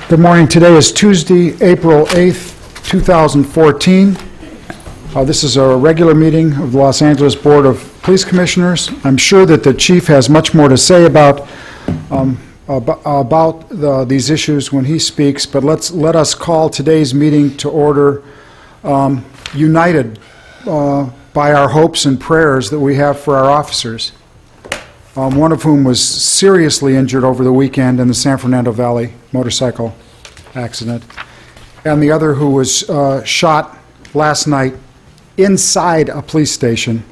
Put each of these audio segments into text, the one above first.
Good morning. Today is Tuesday, April 8th, 2014. This is a regular meeting of the Los Angeles Board of Police Commissioners. I'm sure that the chief has much more to say about these issues when he speaks, but let us call today's meeting to order, united by our hopes and prayers that we have for our officers, one of whom was seriously injured over the weekend in the San Fernando Valley motorcycle accident, and the other who was shot last night inside a police station,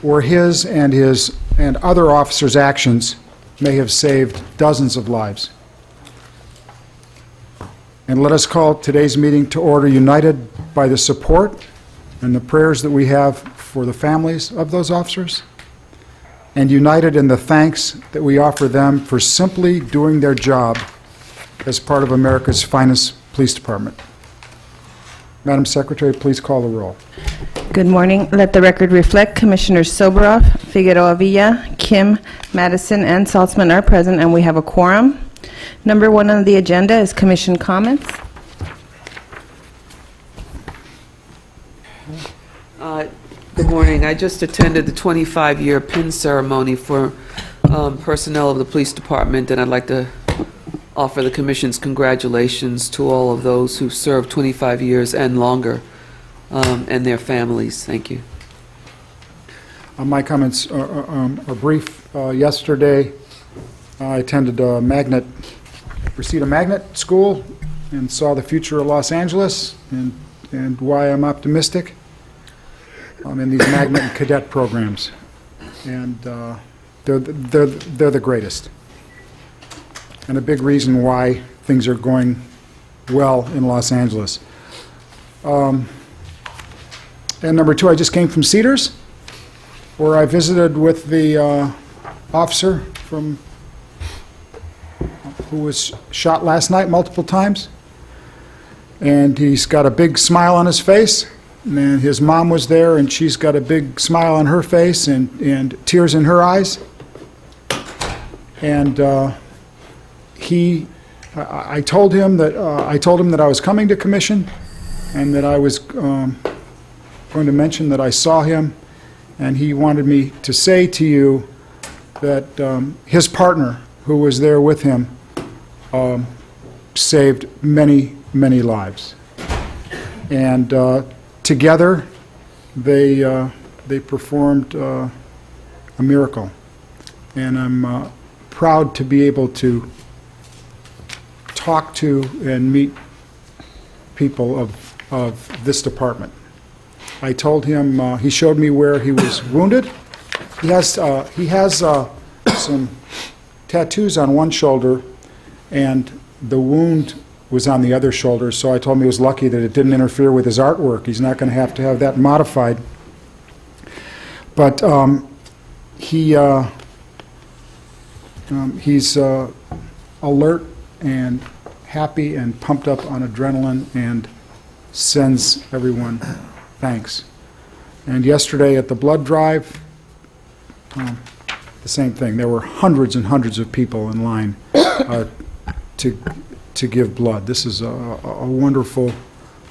where his and other officers' actions may have saved dozens of lives. And let us call today's meeting to order, united by the support and the prayers that we have for the families of those officers, and united in the thanks that we offer them for simply doing their job as part of America's finest police department. Madam Secretary, please call the roll. Good morning. Let the record reflect Commissioners Soboroff, Figueroa Villa, Kim, Madison, and Saltzman are present, and we have a quorum. Number one on the agenda is commission comments. Good morning. I just attended the 25-year pin ceremony for personnel of the police department, and I'd like to offer the commission's congratulations to all of those who've served 25 years and longer, and their families. Thank you. My comments are brief. Yesterday, I attended Reseda Magnet School and saw the future of Los Angeles and why I'm optimistic in these magnet and cadet programs. And they're the greatest. And a big reason why things are going well in Los Angeles. And number two, I just came from Cedars, where I visited with the officer who was shot last night multiple times. And he's got a big smile on his face. And his mom was there, and she's got a big smile on her face and tears in her eyes. And I told him that I was coming to commission, and that I was going to mention that I saw him, and he wanted me to say to you that his partner, who was there with him, saved many, many lives. And together, they performed a miracle, and I'm proud to be able to talk to and meet people of this department. I told him, he showed me where he was wounded. He has some tattoos on one shoulder, and the wound was on the other shoulder, so I told him he was lucky that it didn't interfere with his artwork. He's not going to have that modified. But he's alert and happy and pumped up on adrenaline and sends everyone thanks. And yesterday at the blood drive, the same thing. There were hundreds and hundreds of people in line to give blood. This is a wonderful,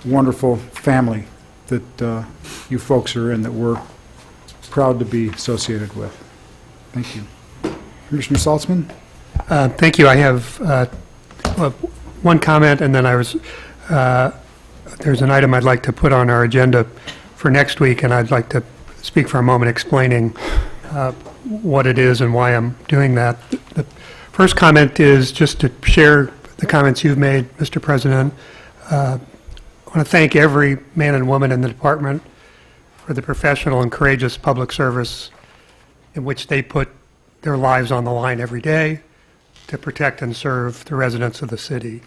wonderful family that you folks are in, that we're proud to be associated with. Thank you. Commissioner Saltzman? Thank you. I have one comment, and then there's an item I'd like to put on our agenda for next week, and I'd like to speak for a moment explaining what it is and why I'm doing that. The first comment is just to share the comments you've made, Mr. President. I want to thank every man and woman in the department for the professional and courageous public service in which they put their lives on the line every day to protect and serve the residents of the city.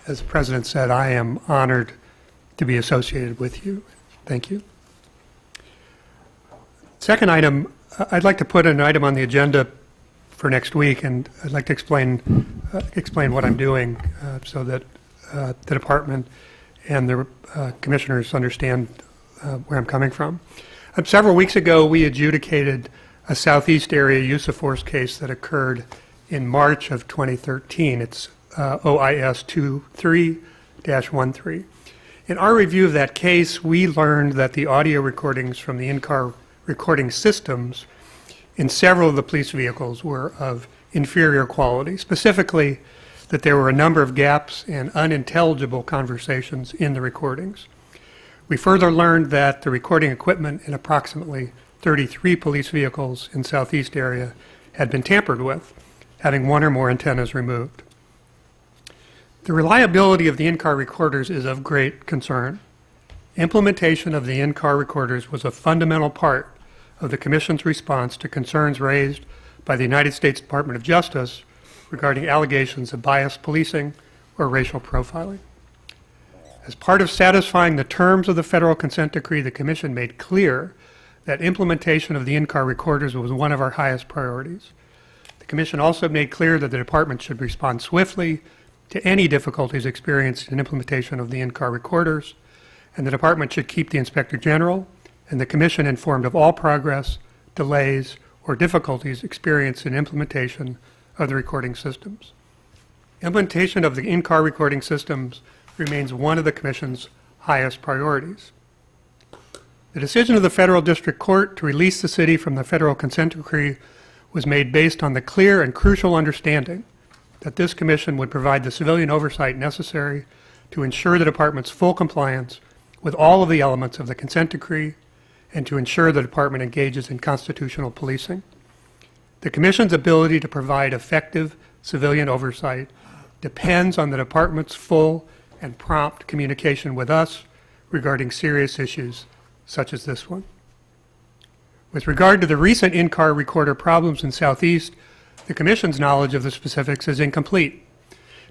As the President said, I am honored to be associated with you. Thank you. Second item, I'd like to put an item on the agenda for next week, and I'd like to explain what I'm doing so that the department and the commissioners understand where I'm coming from. Several weeks ago, we adjudicated a Southeast area use of force case that occurred in March of 2013. It's OIS 23-13. In our review of that case, we learned that the audio recordings from the in-car recording systems in several of the police vehicles were of inferior quality, specifically that there were a number of gaps and unintelligible conversations in the recordings. We further learned that the recording equipment in approximately 33 police vehicles in Southeast area had been tampered with, having one or more antennas removed. The reliability of the in-car recorders is of great concern. Implementation of the in-car recorders was a fundamental part of the Commission's response to concerns raised by the United States Department of Justice regarding allegations of biased policing or racial profiling. As part of satisfying the terms of the federal consent decree, the Commission made clear that implementation of the in-car recorders was one of our highest priorities. The Commission also made clear that the Department should respond swiftly to any difficulties experienced in implementation of the in-car recorders, and the Department should keep the Inspector General and the Commission informed of all progress, delays, or difficulties experienced in implementation of the recording systems. Implementation of the in-car recording systems remains one of the Commission's highest priorities. The decision of the Federal District Court to release the city from the federal consent decree was made based on the clear and crucial understanding that this Commission would provide the civilian oversight necessary to ensure the Department's full compliance with all of the elements of the consent decree and to ensure the Department engages in constitutional policing. The Commission's ability to provide effective civilian oversight depends on the Department's full and prompt communication with us regarding serious issues such as this one. With regard to the recent in-car recorder problems in Southeast, the Commission's knowledge of the specifics is incomplete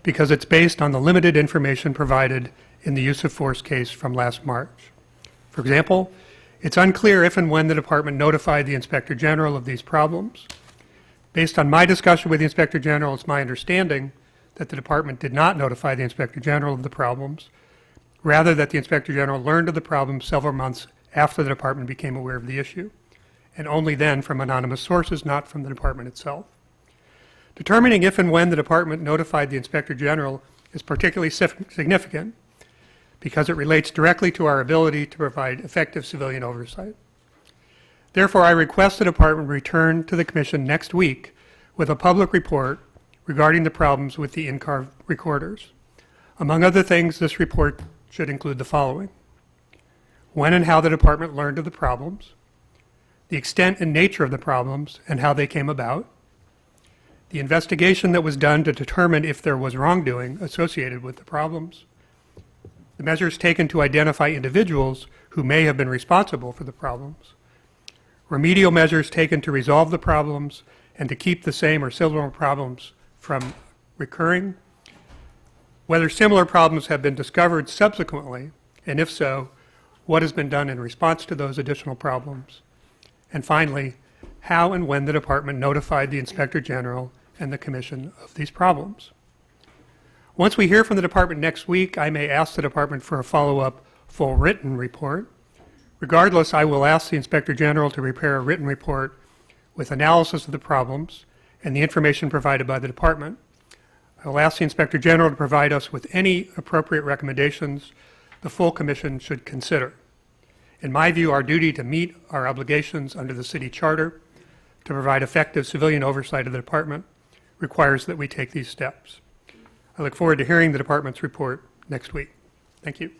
because it's based on the limited information provided in the use of force case from last March. For example, it's unclear if and when the Department notified the Inspector General of these problems. Based on my discussion with the Inspector General, it's my understanding that the Department did not notify the Inspector General of the problems, rather that the Inspector General learned of the problems several months after the Department became aware of the issue, and only then from anonymous sources, not from the Department itself. Determining if and when the Department notified the Inspector General is particularly significant because it relates directly to our ability to provide effective civilian oversight. Therefore, I request the Department return to the Commission next week with a public report regarding the problems with the in-car recorders. Among other things, this report should include the following: when and how the Department learned of the problems, the extent and nature of the problems and how they came about, the investigation that was done to determine if there was wrongdoing associated with the problems, the measures taken to identify individuals who may have been responsible for the problems, remedial measures taken to resolve the problems and to keep the same or similar problems from recurring, whether similar problems have been discovered subsequently, and if so, what has been done in response to those additional problems, and finally, how and when the Department notified the Inspector General and the Commission of these problems. Once we hear from the Department next week, I may ask the Department for a follow-up full written report. Regardless, I will ask the Inspector General to prepare a written report with analysis of the problems and the information provided by the Department. I will ask the Inspector General to provide us with any appropriate recommendations the full Commission should consider. In my view, our duty to meet our obligations under the City Charter to provide effective civilian oversight of the Department requires that we take these steps. I look forward to hearing the Department's report next week. Thank you.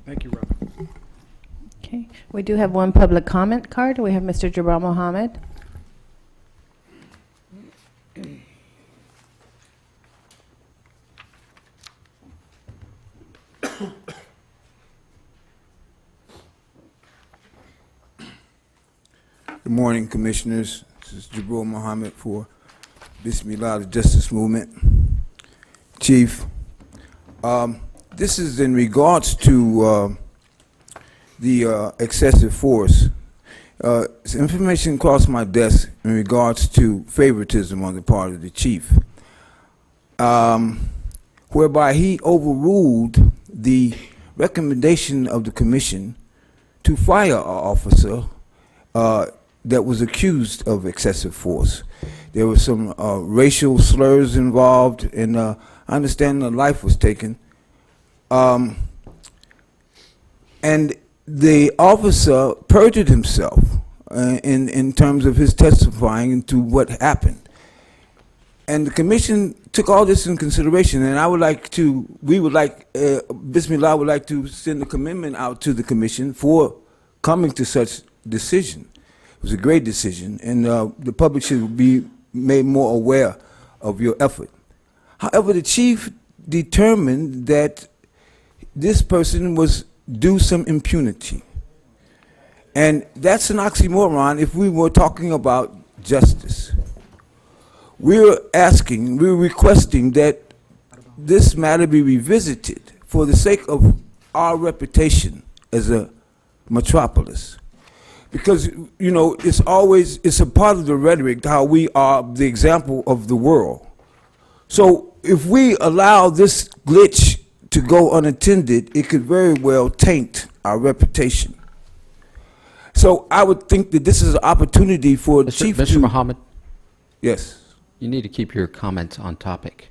Thank you, Robert. Okay, we do have one public comment card. We have Mr. Jabbar Mohammed. Good morning, Commissioners. This is Jabbar Mohammed for Bismillah, the Justice Movement. Chief, this is in regards to the excessive force. Some information crossed my desk in regards to favoritism on the part of the chief, whereby he overruled the recommendation of the commission to fire an officer that was accused of excessive force. There were some racial slurs involved, and I understand a life was taken. And the officer perjured himself in terms of his testifying to what happened. And the commission took all this in consideration, and Bismillah would like to send a commitment out to the commission for coming to such decision. It was a great decision, and the public should be made more aware of your effort. However, the chief determined that this person was due some impunity. And that's an oxymoron if we were talking about justice. We're requesting that this matter be revisited for the sake of our reputation as a metropolis. Because, you know, it's a part of the rhetoric how we are the example of the world. So if we allow this glitch to go unattended, it could very well taint our reputation. So I would think that this is an opportunity for the chief to... Mr. Muhammad, Yes. you need to keep your comments on topic.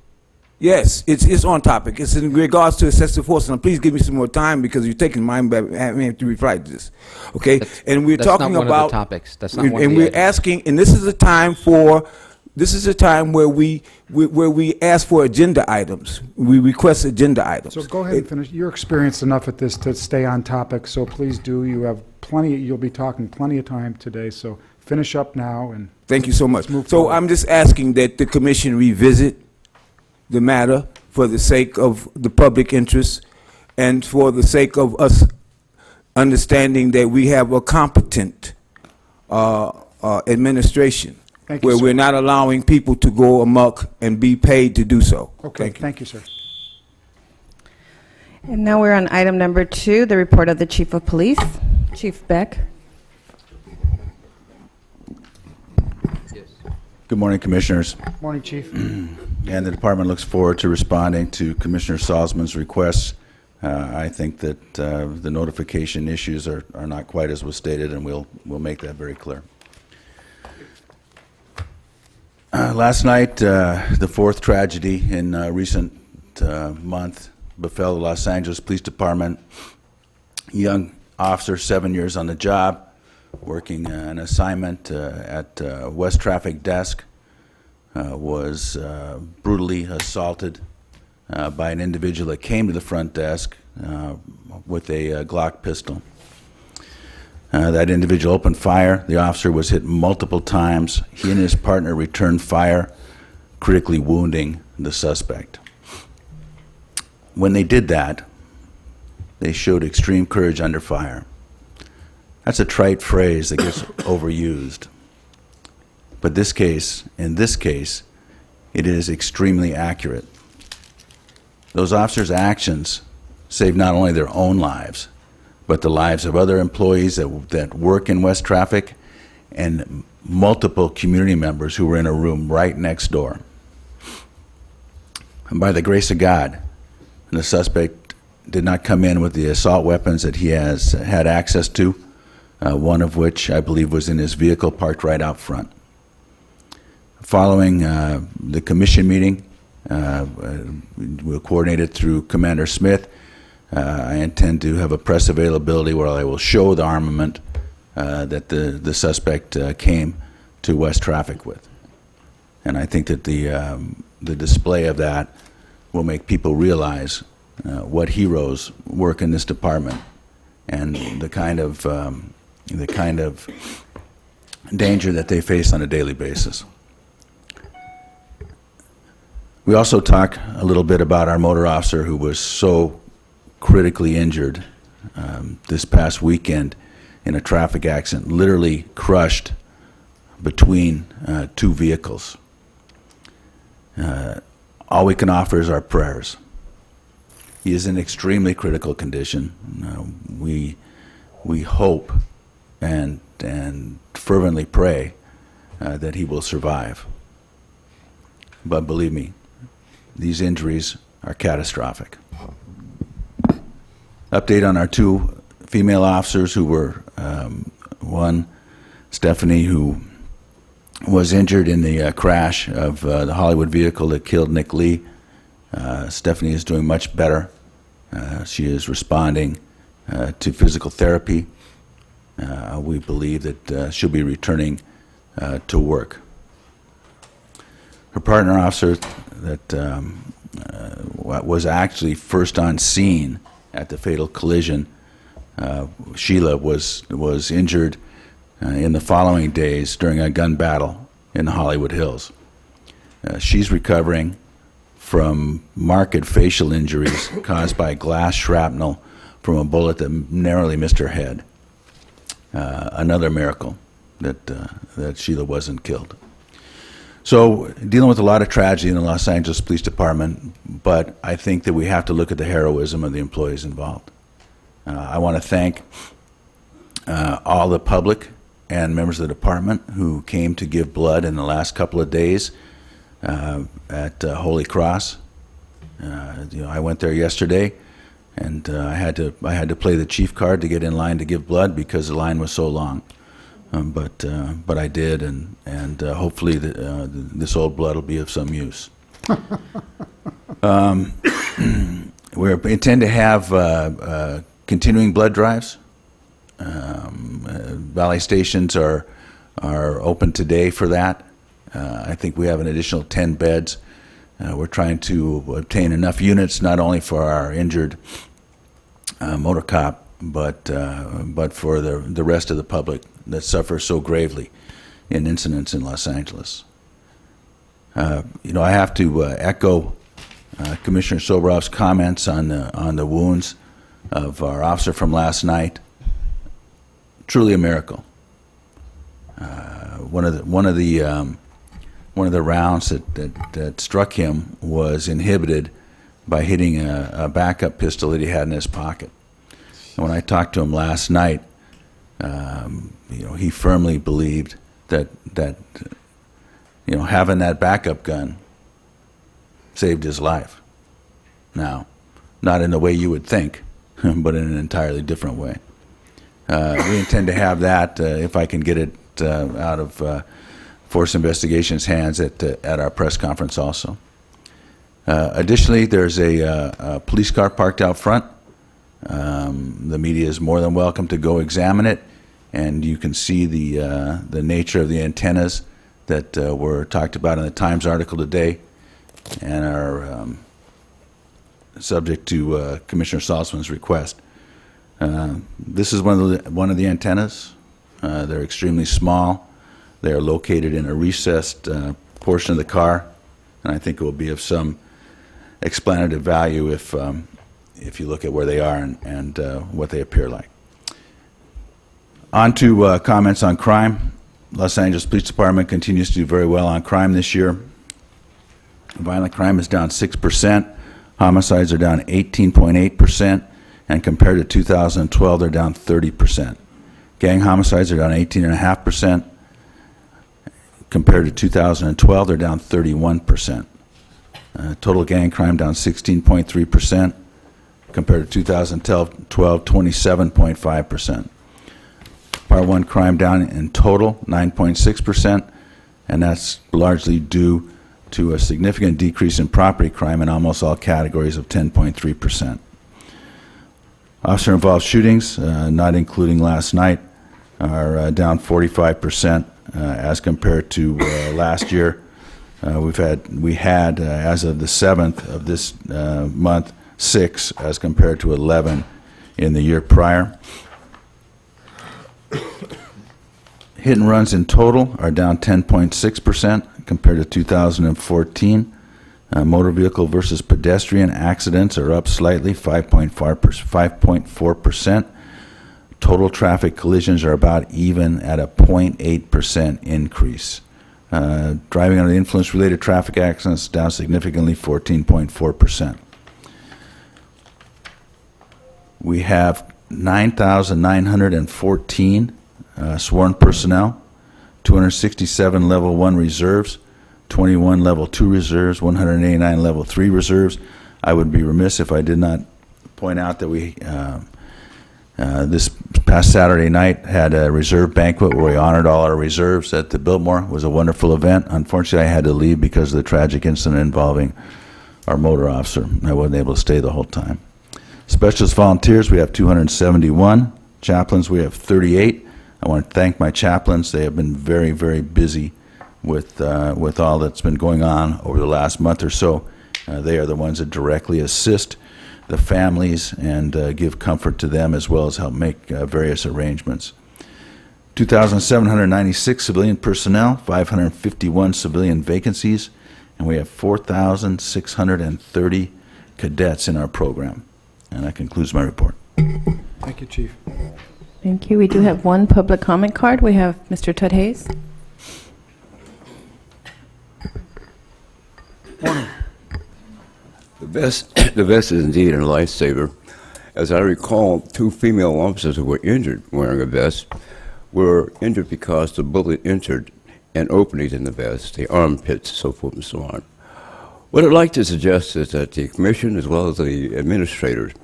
Yes, it's on topic. It's in regards to excessive force. Now, please give me some more time because you're taking mine back. I have to reply to this. Okay? And we're That's not talking one about... of the topics. That's not one of And the we're items. asking, and this is a time where we ask for agenda items. We request agenda items. So go ahead and finish. You're experienced enough at this to stay on topic, so please do. You have you'll be talking plenty of time today, so finish up now and... Thank you so much. Let's move So forward. I'm just asking that the commission revisit the matter for the sake of the public interest and for the sake of us understanding that we have a competent administration Thank you, where sir. we're not allowing people to go amok and be paid to do so. Okay, Thank you. thank you, sir. And now we're on item number 2, the report of the Chief of Police. Chief Beck. Good morning, Commissioners, Morning, Chief. and the Department looks forward to responding to Commissioner Salzman's requests. I think that the notification issues are not quite as was stated, and we'll make that very clear. Last night, the fourth tragedy in recent month befell the Los Angeles Police Department. Young officer, 7 years on the job, working an assignment at West Traffic Desk, was brutally assaulted by an individual that came to the front desk with a Glock pistol. That individual opened fire. The officer was hit multiple times. He and his partner returned fire, critically wounding the suspect. When they did that, they showed extreme courage under fire. That's a trite phrase that gets overused. But in this case, it is extremely accurate. Those officers' actions saved not only their own lives, but the lives of other employees that work in West Traffic and multiple community members who were in a room right next door. And by the grace of God, the suspect did not come in with the assault weapons that he has had access to, one of which I believe was in his vehicle parked right out front. Following the commission meeting, we'll coordinate it through Commander Smith. I intend to have a press availability where I will show the armament that the suspect came to West Traffic with. And I think that the display of that will make people realize what heroes work in this department and the kind of danger that they face on a daily basis. We also talk a little bit about our motor officer who was so critically injured this past weekend in a traffic accident, literally crushed between two vehicles. All we can offer is our prayers. He is in extremely critical condition. We hope and fervently pray that he will survive. But believe me, these injuries are catastrophic. Update on our two female officers who were, one, Stephanie, who was injured in the crash of the Hollywood vehicle that killed Nick Lee. Stephanie is doing much better. She is responding to physical therapy. We believe that she'll be returning to work. Her partner officer that was actually first on scene at the fatal collision, Sheila, was injured in the following days during a gun battle in the Hollywood Hills. She's recovering from marked facial injuries caused by glass shrapnel from a bullet that narrowly missed her head. Another miracle that Sheila wasn't killed. So, dealing with a lot of tragedy in the Los Angeles Police Department, but I think that we have to look at the heroism of the employees involved. I want to thank all the public and members of the department who came to give blood in the last couple of days at Holy Cross. I went there yesterday, and I had to play the chief card to get in line to give blood because the line was so long. But I did, and hopefully this old blood will be of some use. We intend to have continuing blood drives. Valley stations are open today for that. I think we have an additional 10 beds. We're trying to obtain enough units not only for our injured motor cop, but for the rest of the public that suffers so gravely in incidents in Los Angeles. I have to echo Commissioner Sobroff's comments on the wounds of our officer from last night. Truly a miracle. One of the rounds that struck him was inhibited by hitting a backup pistol that he had in his pocket. And when I talked to him last night, he firmly believed that having that backup gun saved his life. Now, not in the way you would think, but in an entirely different way. We intend to have that, if I can get it out of Force Investigations' hands at our press conference also. Additionally, there's a police car parked out front. The media is more than welcome to go examine it, and you can see the nature of the antennas that were talked about in the Times article today and are subject to Commissioner Salzman's request. This is one of the antennas. They're extremely small. They are located in a recessed portion of the car, and I think it will be of some explanative value if you look at where they are and what they appear like. On to comments on crime. Los Angeles Police Department continues to do very well on crime this year. Violent crime is down 6%. Homicides are down 18.8%. And compared to 2012, they're down 30%. Gang homicides are down 18.5%. Compared to 2012, they're down 31%. Total gang crime down 16.3%. Compared to 2012, 27.5%. Part 1 crime down in total 9.6%, and that's largely due to a significant decrease in property crime in almost all categories of 10.3%. Officer-involved shootings, not including last night, are down 45% as compared to last year. We had as of the 7th of this month, 6 as compared to 11 in the year prior. Hit and runs in total are down 10.6% compared to 2014. Motor vehicle versus pedestrian accidents are up slightly, 5.4%. Total traffic collisions are about even at a 0.8% increase. Driving under the influence related traffic accidents down significantly, 14.4%. We have 9,914 sworn personnel, 267 level 1 reserves, 21 level 2 reserves, 189 level 3 reserves. I would be remiss if I did not point out that we this past past Saturday night, had a reserve banquet where we honored all our reserves at the Biltmore. It was a wonderful event. Unfortunately, I had to leave because of the tragic incident involving our motor officer. I wasn't able to stay the whole time. Specialist volunteers, we have 271. Chaplains, we have 38. I want to thank my chaplains. They have been very, very busy with all that's been going on over the last month or so. They are the ones that directly assist the families and give comfort to them, as well as help make various arrangements. 2,796 civilian personnel, 551 civilian vacancies, and we have 4,630 cadets in our program. And that concludes my report. Thank you, Chief. Thank you. We do have one public comment card. We have Mr. Tud Hayes. The vest is indeed a lifesaver. As I recall, 2 female officers who were injured wearing a vest were injured because the bullet entered an opening in the vest, the armpits, so forth and so on. What I'd like to suggest is that the Commission, as well as the administrators,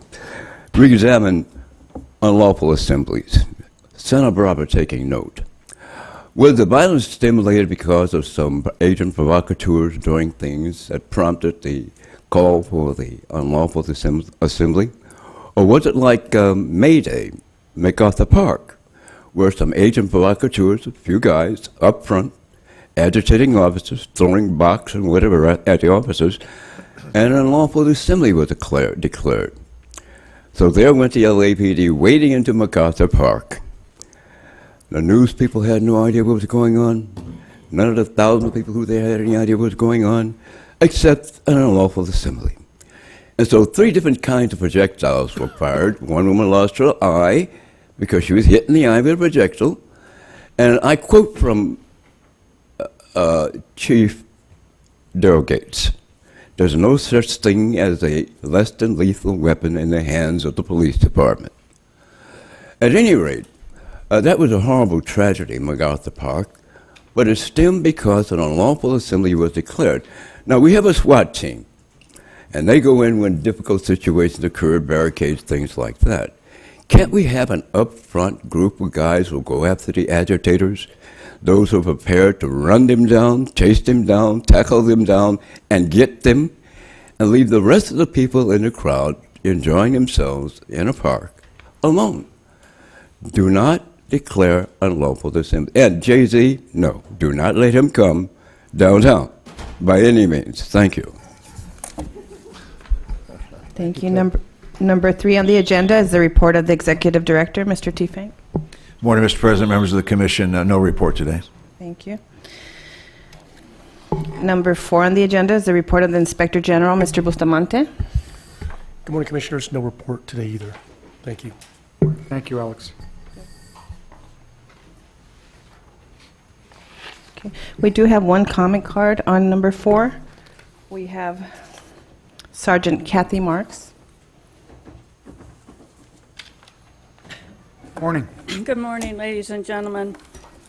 re-examine unlawful assemblies. Santa Barbara taking note. Was the violence stimulated because of some agent provocateurs doing things that prompted the call for the unlawful assembly? Or was it like May Day, MacArthur Park, where some agent provocateurs, a few guys up front, agitating officers, throwing box and whatever at the officers, and an unlawful assembly was declared. So there went the LAPD wading into MacArthur Park. The news people had no idea what was going on. None of the thousands of people who they had any idea what was going on, except an unlawful assembly. And so 3 different kinds of projectiles were fired. One woman lost her eye because she was hit in the eye with a projectile. And I quote from Chief Daryl Gates: "There's no such thing as a less than lethal weapon in the hands of the police department." At any rate, that was a horrible tragedy in MacArthur Park, but it stemmed because an unlawful assembly was declared. Now, we have a SWAT team, and they go in when difficult situations occur, barricades, things like that. Can't we have an upfront group of guys who go after the agitators, those who are prepared to run them down, chase them down, tackle them down, and get them, and leave the rest of the people in the crowd enjoying themselves in a park alone? Do not declare unlawful assembly. And Jay-Z, no, do not let him come downtown by any means. Thank you. Thank you. Number 3 on the agenda is the report of the Executive Director, Mr. T. Morning, Mr. President, members of the Commission. No report today. Thank you. Number 4 on the agenda is the report of the Inspector General, Mr. Bustamante. Good morning, Commissioners. No report today either. Thank you. Thank you, Alex. Okay. We do have one comment card on number 4. We have Sergeant Kathy Marks. Morning. Good morning, ladies and gentlemen.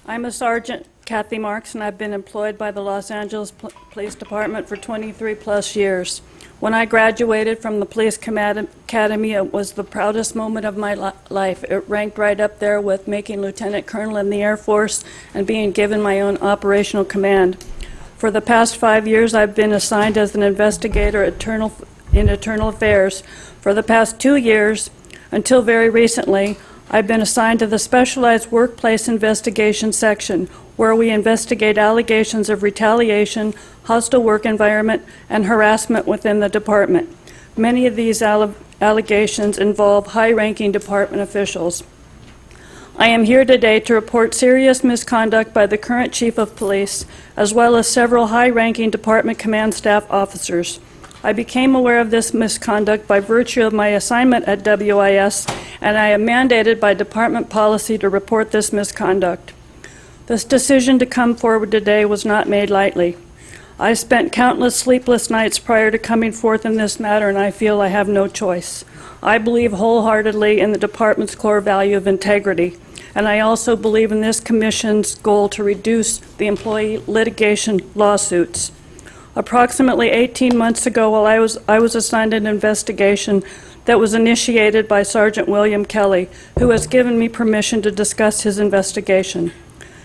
I'm a Sergeant Kathy Marks, and I've been employed by the Los Angeles Police Department for 23-plus years. When I graduated from the Police Academy, it was the proudest moment of my life. It ranked right up there with making Lieutenant Colonel in the Air Force and being given my own operational command. For the past 5 years, I've been assigned as an investigator in Internal Affairs. For the past 2 years, until very recently, I've been assigned to the Specialized Workplace Investigation Section, where we investigate allegations of retaliation, hostile work environment, and harassment within the department. Many of these allegations involve high-ranking department officials. I am here today to report serious misconduct by the current Chief of Police, as well as several high-ranking department command staff officers. I became aware of this misconduct by virtue of my assignment at WIS, and I am mandated by department policy to report this misconduct. This decision to come forward today was not made lightly. I spent countless sleepless nights prior to coming forth in this matter, and I feel I have no choice. I believe wholeheartedly in the department's core value of integrity, and I also believe in this commission's goal to reduce the employee litigation lawsuits. Approximately 18 months ago, while I was assigned an investigation that was initiated by Sergeant William Kelly, who has given me permission to discuss his investigation.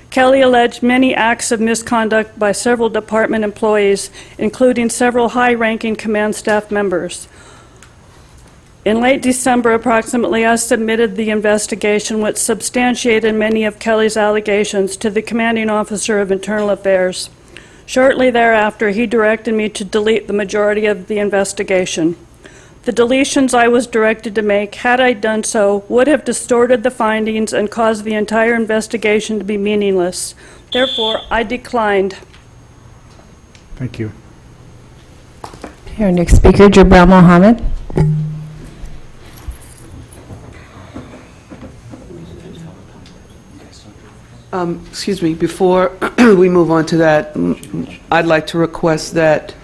Kelly alleged many acts of misconduct by several department employees, including several high-ranking command staff members. In late December, approximately, I submitted the investigation which substantiated many of Kelly's allegations to the commanding officer of Internal Affairs. Shortly thereafter, he directed me to delete the majority of the investigation. The deletions I was directed to make, had I done so, would have distorted the findings and caused the entire investigation to be meaningless. Therefore, I declined. Thank you. Our next speaker, Jabril Mohammed. Excuse me, before we move on to that, I'd like to request that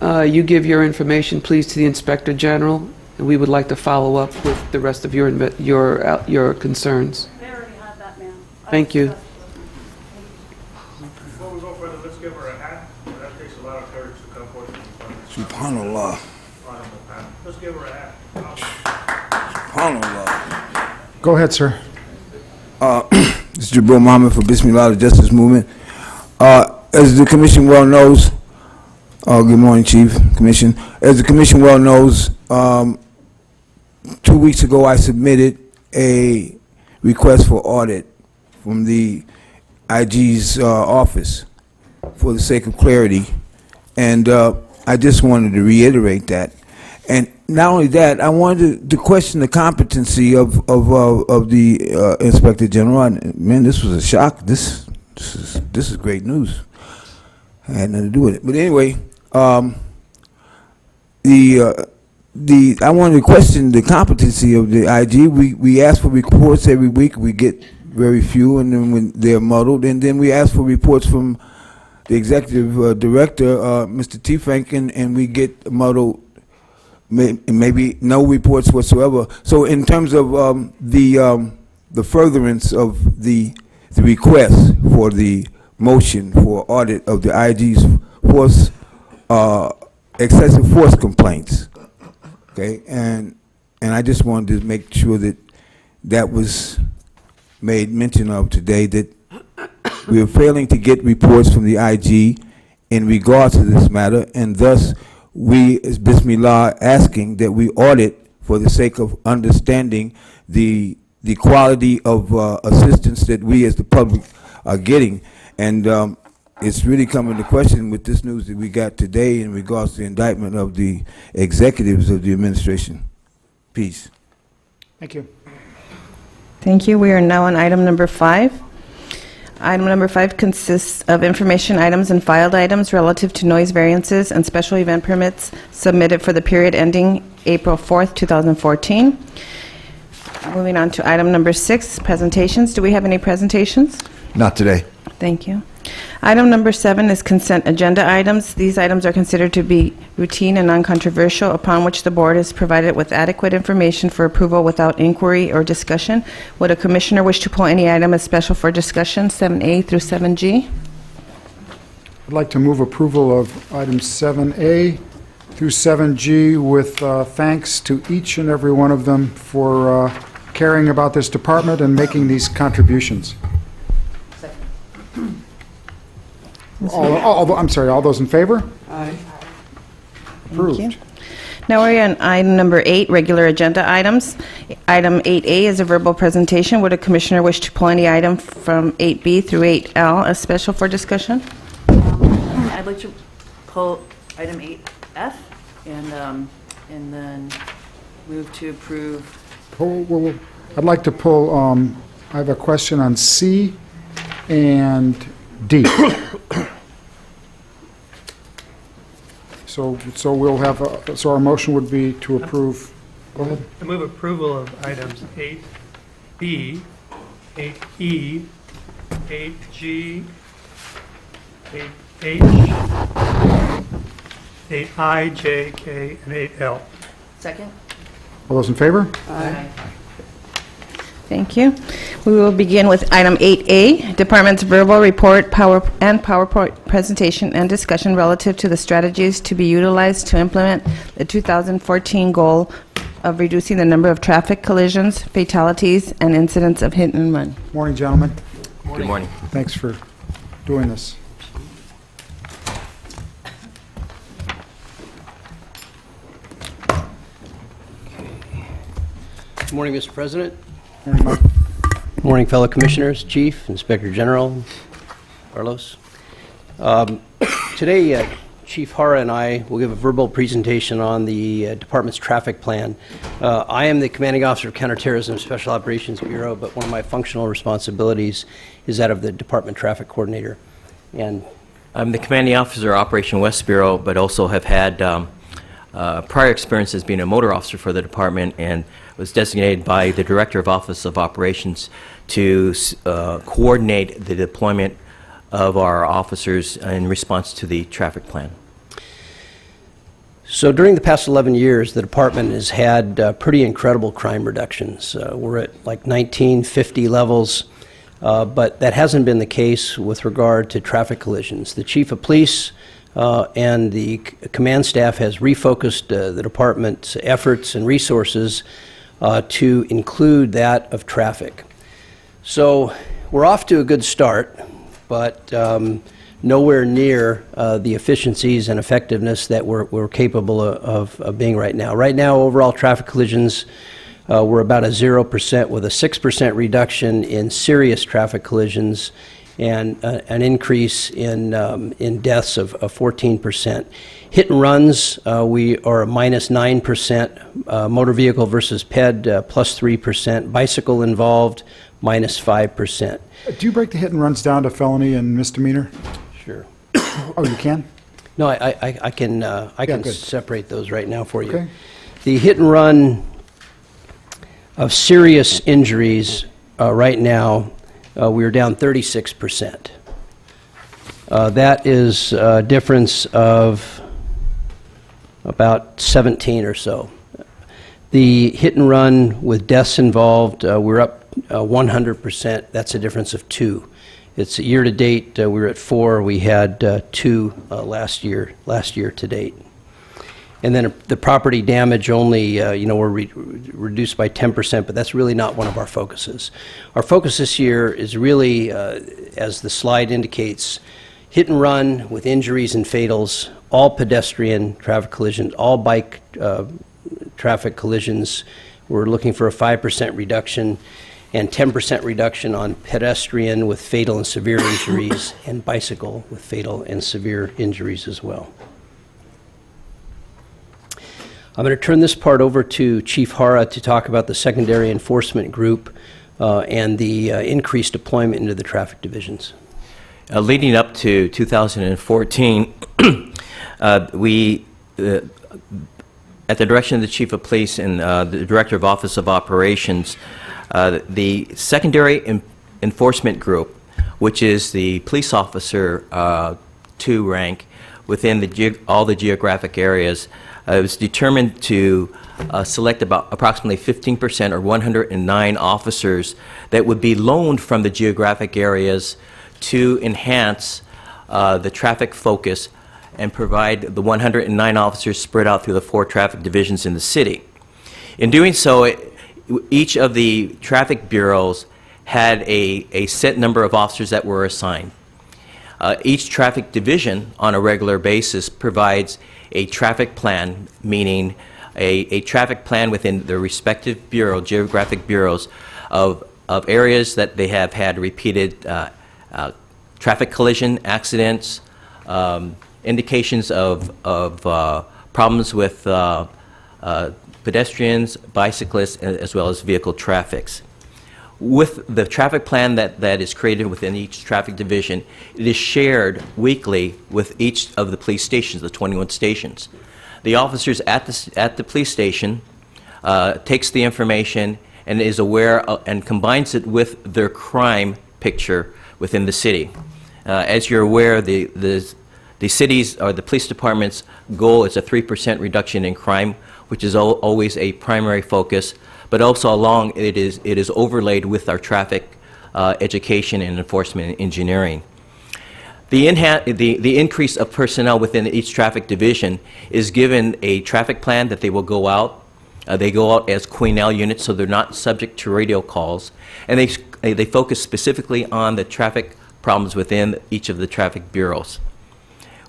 you give your information, please, to the Inspector General, and we would like to follow up with the rest of your concerns. They already have that, ma'am. Thank you. Before we go further, let's give her a hat. That takes a lot of courage to come forth in front of this Subhanallah. honorable panel. Let's give her a hat. Subhanallah. Go ahead, sir. This is Jabril Muhammad for Bismillah, the Justice Movement. As the Commission well knows, good morning, Chief Commission. As the Commission well knows, 2 weeks ago I submitted a request for audit from the IG's office for the sake of clarity, and I just wanted to reiterate that. And not only that, I wanted to question the competency of the Inspector General. And, man, this was a shock. This is great news. I had nothing to do with it. But anyway, I wanted to question the competency of the IG. We ask for reports every week. We get very few, and then when they're muddled, and then we ask for reports from the executive director, Mr. T. Franken, and we get muddled. Maybe no reports whatsoever. So in terms of the furtherance of the request for the motion for audit of the IG's force, excessive force complaints, okay, and I just wanted to make sure that that was made mention of today, that we are failing to get reports from the IG in regards to this matter, and thus we, as Bismillah, asking that we audit for the sake of understanding the quality of assistance that we as the public are getting. And it's really coming to question with this news that we got today in regards to the indictment of the executives of the administration. Peace. Thank you. Thank you. We are now on item number 5. Item number 5 consists of information items and filed items relative to noise variances and special event permits submitted for the period ending April 4th, 2014. Moving on to item number 6, presentations. Do we have any presentations? Not today. Thank you. Item number 7 is consent agenda items. These items are considered to be routine and non-controversial, upon which the board is provided with adequate information for approval without inquiry or discussion. Would a commissioner wish to pull any item as special for discussion, 7A through 7G? I'd like to move approval of items 7A through 7G with thanks to each and every one of them for caring about this department and making these contributions. All those in favor? Aye. Approved. Thank you. Now we're on item number 8, regular agenda items. Item 8A is a verbal presentation. Would a commissioner wish to pull any item from 8B through 8L as special for discussion? I'd like to pull item 8F and then move to approve. I'd like to pull, I have a question on C and D. So we'll have, so our motion would be to approve. Go ahead. I move approval of items 8B, 8E, 8G, 8H, 8I, J, K, and 8L. Second? All those in favor? Aye. Thank you. We will begin with item 8A, Department's verbal report, PowerPoint presentation and discussion relative to the strategies to be utilized to implement the 2014 goal of reducing the number of traffic collisions, fatalities, and incidents of hit and run. Morning, gentlemen. Good morning. Thanks for doing this. Good morning, Mr. President. Morning, Mike. Good morning, fellow commissioners, Chief, Inspector General, Carlos. Today, Chief Hara and I will give a verbal presentation on the department's traffic plan. I am the commanding officer of Counterterrorism Special Operations Bureau, but one of my functional responsibilities is that of the department traffic coordinator. And I'm the commanding officer of Operation West Bureau, but also have had prior experience as being a motor officer for the department and was designated by the Director of Office of Operations to coordinate the deployment of our officers in response to the traffic plan. So during the past 11 years, the department has had pretty incredible crime reductions. We're at like 1950 levels, but that hasn't been the case with regard to traffic collisions. The Chief of Police and the command staff has refocused the department's efforts and resources to include that of traffic. So we're off to a good start, but nowhere near the efficiencies and effectiveness that we're capable of being right now. Right now, overall traffic collisions, we're about a 0% with a 6% reduction in serious traffic collisions and an increase in deaths of 14%. Hit and runs, we are a -9%. Motor vehicle versus PED, +3%. Bicycle involved, -5%. Do you break the hit and runs down to felony and misdemeanor? Sure. Oh, you can? No, I can good. separate those right now for you. Okay. The hit and run of serious injuries right now, we are down 36%. That is a difference of about 17 or so. The hit and run with deaths involved, we're up 100%. That's a difference of 2. It's year to date, we were at 4. We had 2 last year to date. And then the property damage only, we're reduced by 10%, but that's really not one of our focuses. Our focus this year is really, as the slide indicates, hit and run with injuries and fatals, all pedestrian traffic collisions, all bike traffic collisions. We're looking for a 5% reduction and 10% reduction on pedestrian with fatal and severe injuries and bicycle with fatal and severe injuries as well. I'm going to turn this part over to Chief Hara to talk about the secondary enforcement group and the increased deployment into the traffic divisions. Leading up to 2014, we, at the direction of the Chief of Police and the Director of Office of Operations, the secondary enforcement group, which is the police officer 2 rank within all the geographic areas, was determined to select about approximately 15% or 109 officers that would be loaned from the geographic areas to enhance the traffic focus and provide the 109 officers spread out through the 4 traffic divisions in the city. In doing so, each of the traffic bureaus had a set number of officers that were assigned. Each traffic division on a regular basis provides a traffic plan, meaning a traffic plan within their respective bureau, geographic bureaus, of areas that they have had repeated traffic collision accidents, indications of problems with pedestrians, bicyclists, as well as vehicle traffics. With the traffic plan that is created within each traffic division, it is shared weekly with each of the police stations, the 21 stations. The officers at the police station takes the information and is aware and combines it with their crime picture within the city. As you're aware, the city's or the police department's goal is a 3% reduction in crime which is always a primary focus, but also along it is overlaid with our traffic education and enforcement engineering. The increase of personnel within each traffic division is given a traffic plan that they will go out. They go out as Queen-L units, so they're not subject to radio calls, and they focus specifically on the traffic problems within each of the traffic bureaus.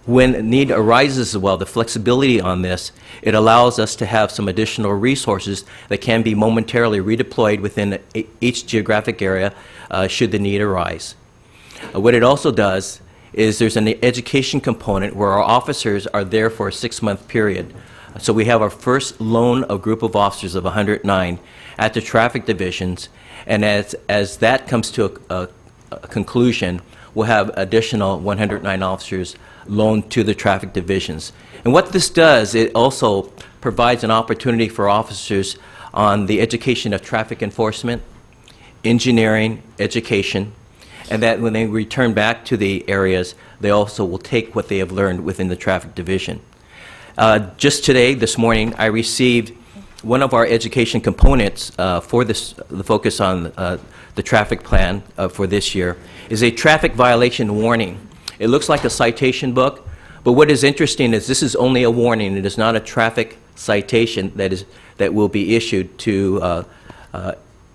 When need arises as well, the flexibility on this, it allows us to have some additional resources that can be momentarily redeployed within each geographic area should the need arise. What it also does is there's an education component where our officers are there for a 6-month period. So we have our first loan of group of officers of 109 at the traffic divisions, and as that comes to a conclusion, we'll have additional 109 officers loaned to the traffic divisions. And what this does, it also provides an opportunity for officers on the education of traffic enforcement, engineering, education, and that when they return back to the areas, they also will take what they have learned within the traffic division. Just today, this morning, I received one of our education components for the focus on the traffic plan for this year is a traffic violation warning. It looks like a citation book, but what is interesting is this is only a warning. It is not a traffic citation that will be issued to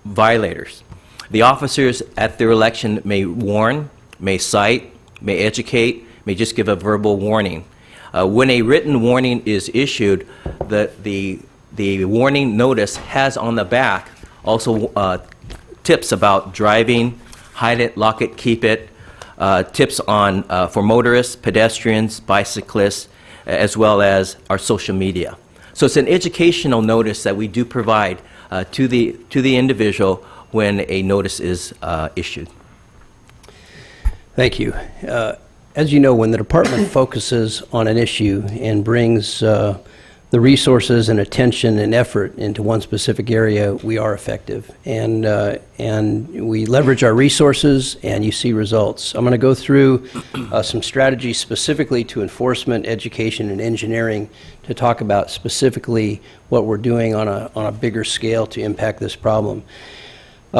violators. The officers at their election may warn, may cite, may educate, may just give a verbal warning. When a written warning is issued, the warning notice has on the back also tips about driving, hide it, lock it, keep it, tips on for motorists, pedestrians, bicyclists, as well as our social media. So it's an educational notice that we do provide to the individual when a notice is issued. Thank you. As you know, when the department focuses on an issue and brings the resources and attention and effort into one specific area, we are effective. And we leverage our resources, and you see results. I'm going to go through some strategies specifically to enforcement, education, and engineering to talk about specifically what we're doing on a bigger scale to impact this problem.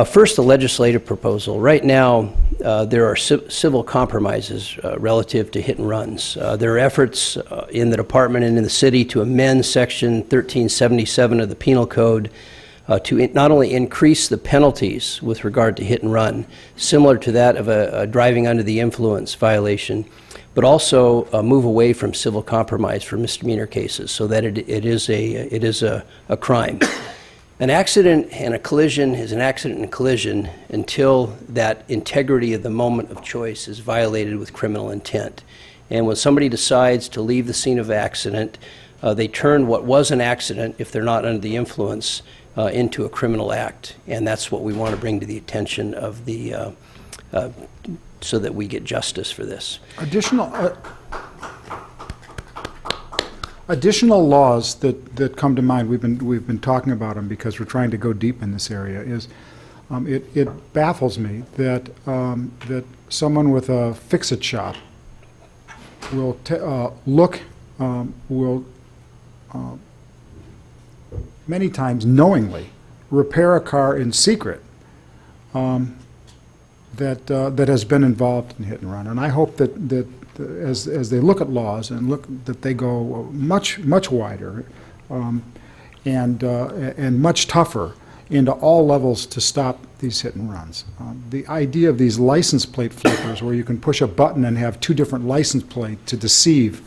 First, the legislative proposal. Right now, there are civil compromises relative to hit and runs. There are efforts in the department and in the city to amend Section 1377 of the Penal Code to not only increase the penalties with regard to hit and run, similar to that of a driving under the influence violation, but also move away from civil compromise for misdemeanor cases so that it is a crime. An accident and a collision is an accident and a collision until that integrity of the moment of choice is violated with criminal intent. And when somebody decides to leave the scene of accident, they turn what was an accident, if they're not under the influence, into a criminal act. And that's what we want to bring to the attention of the, so that we get justice for this. Additional laws that come to mind, we've been talking about them because we're trying to go deep in this area, is it baffles me that that someone with a fix-it shop will many times knowingly repair a car in secret that has been involved in hit and run. And I hope that as they look at laws and look that they go much wider and much tougher into all levels to stop these hit and runs. The idea of these license plate flippers where you can push a button and have two different license plates to deceive.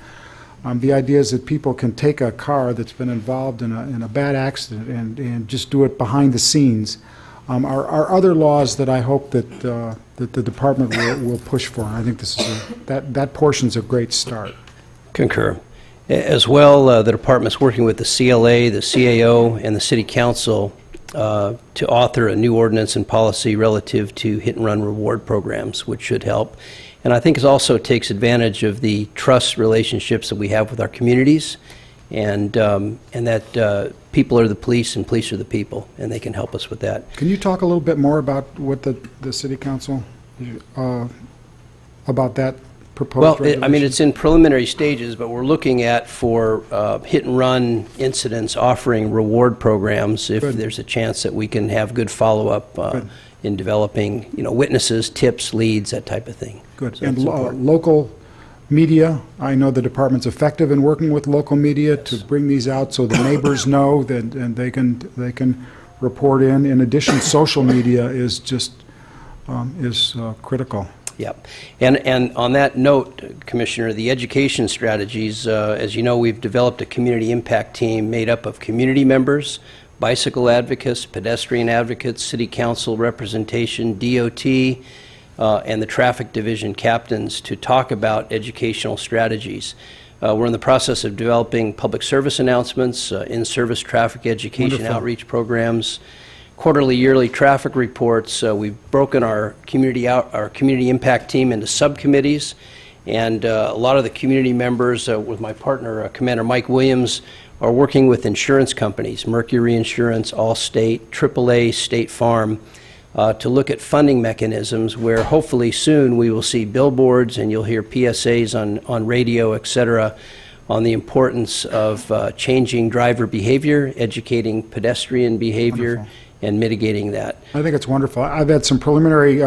The idea is that people can take a car that's been involved in a bad accident and just do it behind the scenes. Are other laws that I hope that the department will push for. And I think this is that portion's a great start. Concur. As well, the department's working with the CLA, the CAO, and the City Council to author a new ordinance and policy relative to hit-and-run reward programs, which should help. And I think it also takes advantage of the trust relationships that we have with our communities, and that people are the police and police are the people, and they can help us with that. Can you talk a little bit more about what the City Council, about that proposed Well, I mean, regulations? it's in preliminary stages, but we're looking at for hit-and-run incidents, offering reward programs if Good. there's a chance that we can have good follow-up Good. in developing, witnesses, tips, leads, that type of thing. Good. So And it's important. local media, I know the department's effective in working with local media to bring these out so the neighbors know that, and they can report in. In addition, social media is just, critical. Yep. And on that note, Commissioner, the education strategies, as you know, we've developed a community impact team made up of community members, bicycle advocates, pedestrian advocates, city council representation, DOT, and the traffic division captains to talk about educational strategies. We're in the process of developing public service announcements, in-service traffic education Wonderful. outreach programs, quarterly, yearly traffic reports. We've broken our community impact team into subcommittees, and a lot of the community members, with my partner, Commander Mike Williams, are working with insurance companies, Mercury Insurance, Allstate, AAA, State Farm, to look at funding mechanisms where hopefully soon we will see billboards and you'll hear PSAs on radio, et cetera, on the importance of changing driver behavior, educating pedestrian behavior, Wonderful. and mitigating that. I think it's wonderful. I've had some preliminary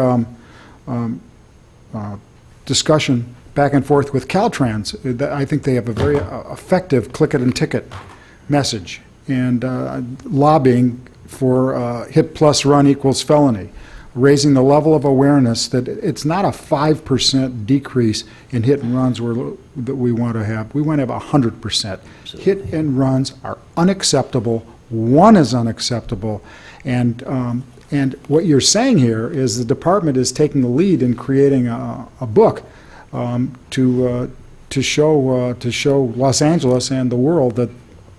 discussion back and forth with Caltrans. I think they have a very effective click it and ticket message, and lobbying for hit plus run equals felony, raising the level of awareness that it's not a 5% decrease in hit and runs that we want to have. We want to have 100%. Hit and runs are unacceptable. One is unacceptable. And what you're saying here is the department is taking the lead in creating a book to show Los Angeles and the world that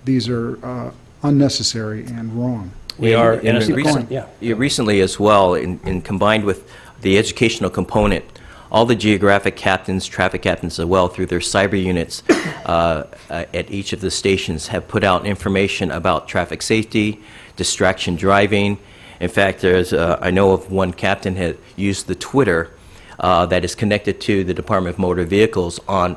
these are unnecessary and wrong. We are in a Keep going. Recently as well, in combined with the educational component, all the geographic captains, traffic captains as well, through their cyber units at each of the stations have put out information about traffic safety, distraction driving. In fact, I know of one captain had used the Twitter that is connected to the Department of Motor Vehicles on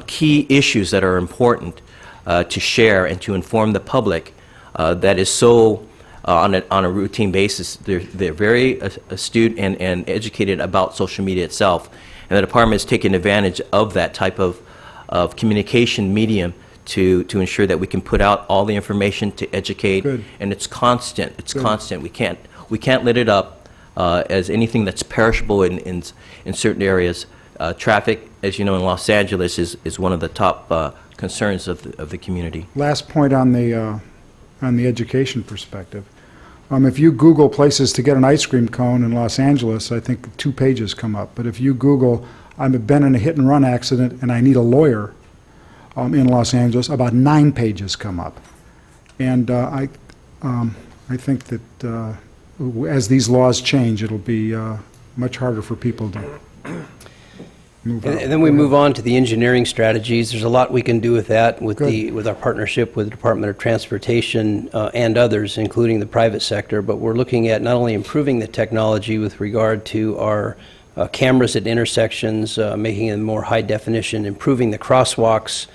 key issues that are important to share and to inform the public. That is so on a routine basis. They're very astute and educated about social media itself, and the department is taking advantage of that type of communication medium to ensure that we can put out all the information to educate. Good. And it's constant. It's Good. constant. We can't let it up as anything that's perishable in certain areas. Traffic, as you know, in Los Angeles is one of the top concerns of the community. Last point on the education perspective. If you Google places to get an ice cream cone in Los Angeles, I think 2 pages come up. But if you Google, I've been in a hit and run accident and I need a lawyer in Los Angeles, about 9 pages come up. And I think that as these laws change, it'll be much harder for people to move out. And then we move on to the engineering strategies. There's a lot we can do with that, with our partnership with the Department of Transportation and others, including the private sector. But we're looking at not only improving the technology with regard to our cameras at intersections, making them more high definition, improving the crosswalks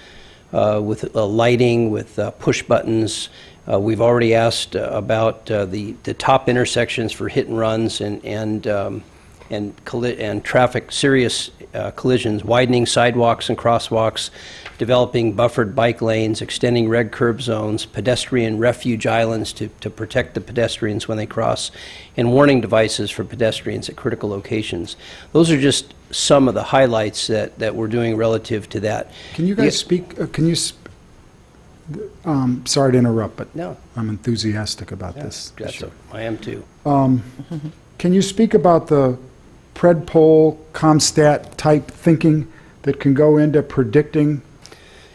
with lighting, with push buttons. We've already asked about the top intersections for hit and runs and traffic serious collisions, widening sidewalks and crosswalks, developing buffered bike lanes, extending red curb zones, pedestrian refuge islands to protect the pedestrians when they cross, and warning devices for pedestrians at critical locations. Those are just some of the highlights that we're doing relative to that. Can you guys speak, sorry to interrupt, but No. I'm enthusiastic about this issue. I am too. Can you speak about the Predpol, ComStat type thinking that can go into predicting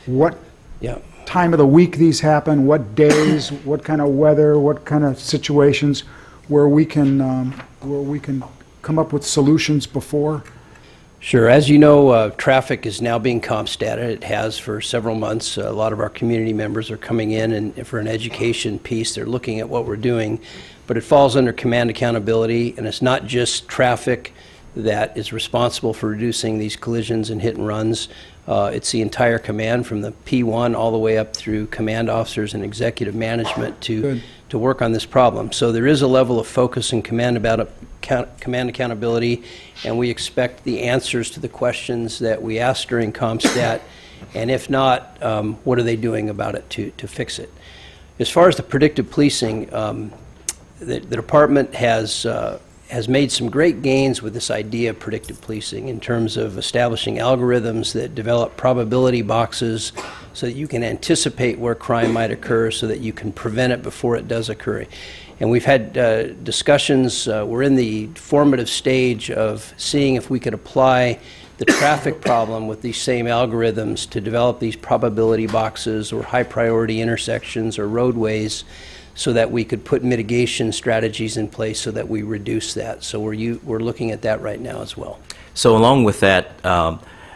what time of the week these happen, what days, what kind of weather, what kind of situations, where we can come up with solutions before? Sure. As you know, traffic is now being ComStatted. It has for several months. A lot of our community members are coming in, and for an education piece, they're looking at what we're doing. But it falls under command accountability, and it's not just traffic that is responsible for reducing these collisions and hit and runs. It's the entire command from the P1 all the way up through command officers and executive management to work on this problem. So there is a level of focus and command accountability, and we expect the answers to the questions that we asked during CompStat, and if not, what are they doing about it to fix it? As far as the predictive policing, the department has made some great gains with this idea of predictive policing in terms of establishing algorithms that develop probability boxes so that you can anticipate where crime might occur so that you can prevent it before it does occur. And we've had discussions, we're in the formative stage of seeing if we could apply the traffic problem with these same algorithms to develop these probability boxes or high priority intersections or roadways so that we could put mitigation strategies in place so that we reduce that. So we're looking at that right now as well. So along with that,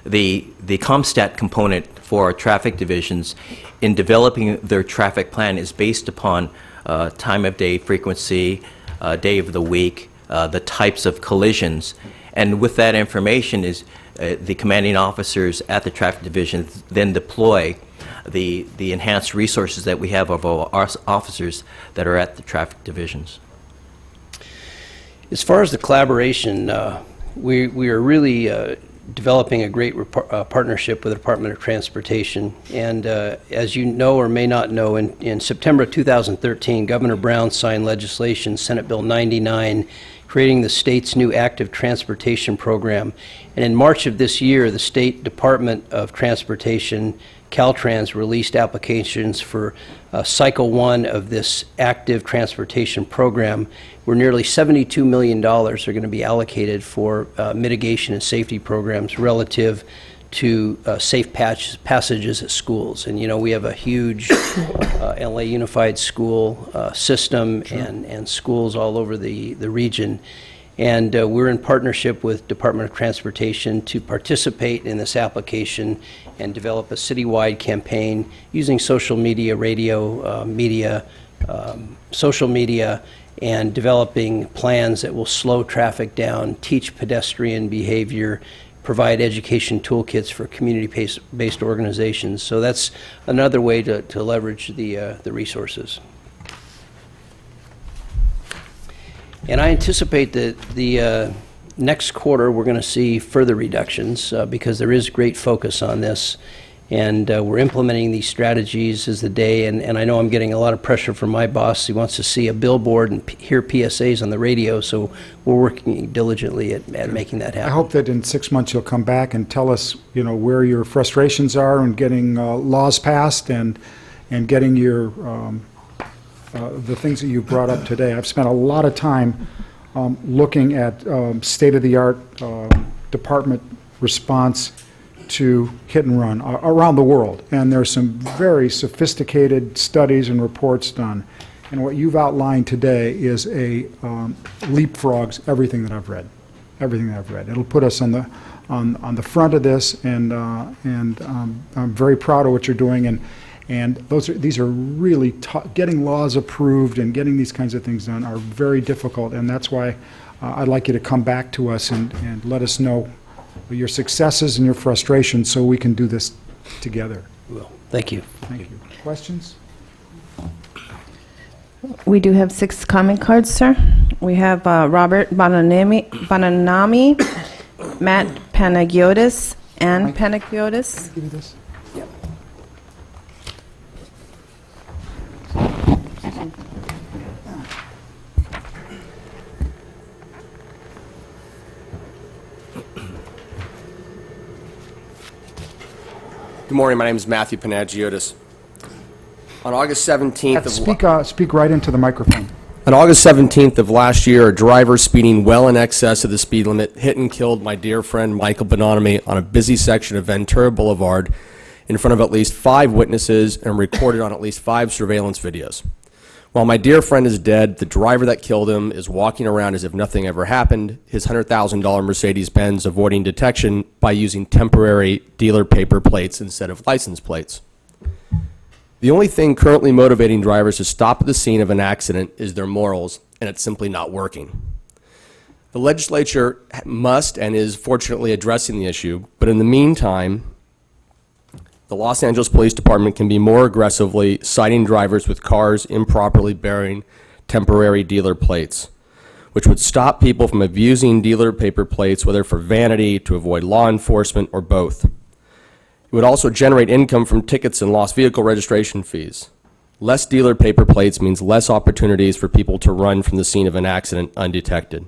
the CompStat component for our traffic divisions in developing their traffic plan is based upon time of day, frequency, day of the week, the types of collisions. And with that information is the commanding officers at the traffic division then deploy the enhanced resources that we have of our officers that are at the traffic divisions. As far as the collaboration, we are really developing a great partnership with the Department of Transportation. And as you know or may not know, in September 2013, Governor Brown signed legislation, Senate Bill 99, creating the state's new active transportation program. And in March of this year, the State Department of Transportation, Caltrans, released applications for Cycle 1 of this active transportation program, where nearly $72 million are going to be allocated for mitigation and safety programs relative to safe passages at schools. And you know, we have a huge LA Unified School system and schools all over the region. And we're in partnership with Department of Transportation to participate in this application and develop a citywide campaign using social media, radio, social media, and developing plans that will slow traffic down, teach pedestrian behavior, provide education toolkits for community-based organizations. So that's another way to leverage the resources. And I anticipate that the next quarter we're going to see further reductions because there is great focus on this. And we're implementing these strategies as the day, and I know I'm getting a lot of pressure from my boss. He wants to see a billboard and hear PSAs on the radio, so we're working diligently at making that happen. I hope that in 6 months you'll come back and tell us, you know, where your frustrations are in getting laws passed and getting your the things that you brought up today. I've spent a lot of time looking at state-of-the-art department response to hit and run around the world. And there's some very sophisticated studies and reports done. And what you've outlined today is leapfrogs everything that I've read. Everything that I've read. It'll put us on the front of this, and I'm very proud of what you're doing. And these are really tough. Getting laws approved and getting these kinds of things done are very difficult, and that's why I'd like you to come back to us and let us know your successes and your frustrations so we can do this together. Well, thank you. Thank you. Questions? We do have 6 comment cards, sir. We have Robert Bananami, Matt Panagiotis, Ann Panagiotis. Give me this. Good morning. My name is Matthew Panagiotis. On August 17th Speak right into the microphone. On August 17th of last year, a driver speeding well in excess of the speed limit hit and killed my dear friend Michael Bonomi on a busy section of Ventura Boulevard in front of at least 5 witnesses and recorded on at least 5 surveillance videos. While my dear friend is dead, the driver that killed him is walking around as if nothing ever happened, his $100,000 Mercedes-Benz avoiding detection by using temporary dealer paper plates instead of license plates. The only thing currently motivating drivers to stop at the scene of an accident is their morals, and it's simply not working. The legislature must and is fortunately addressing the issue, but in the meantime, the Los Angeles Police Department can be more aggressively citing drivers with cars improperly bearing temporary dealer plates, which would stop people from abusing dealer paper plates, whether for vanity, to avoid law enforcement, or both. It would also generate income from tickets and lost vehicle registration fees. Less dealer paper plates means less opportunities for people to run from the scene of an accident undetected.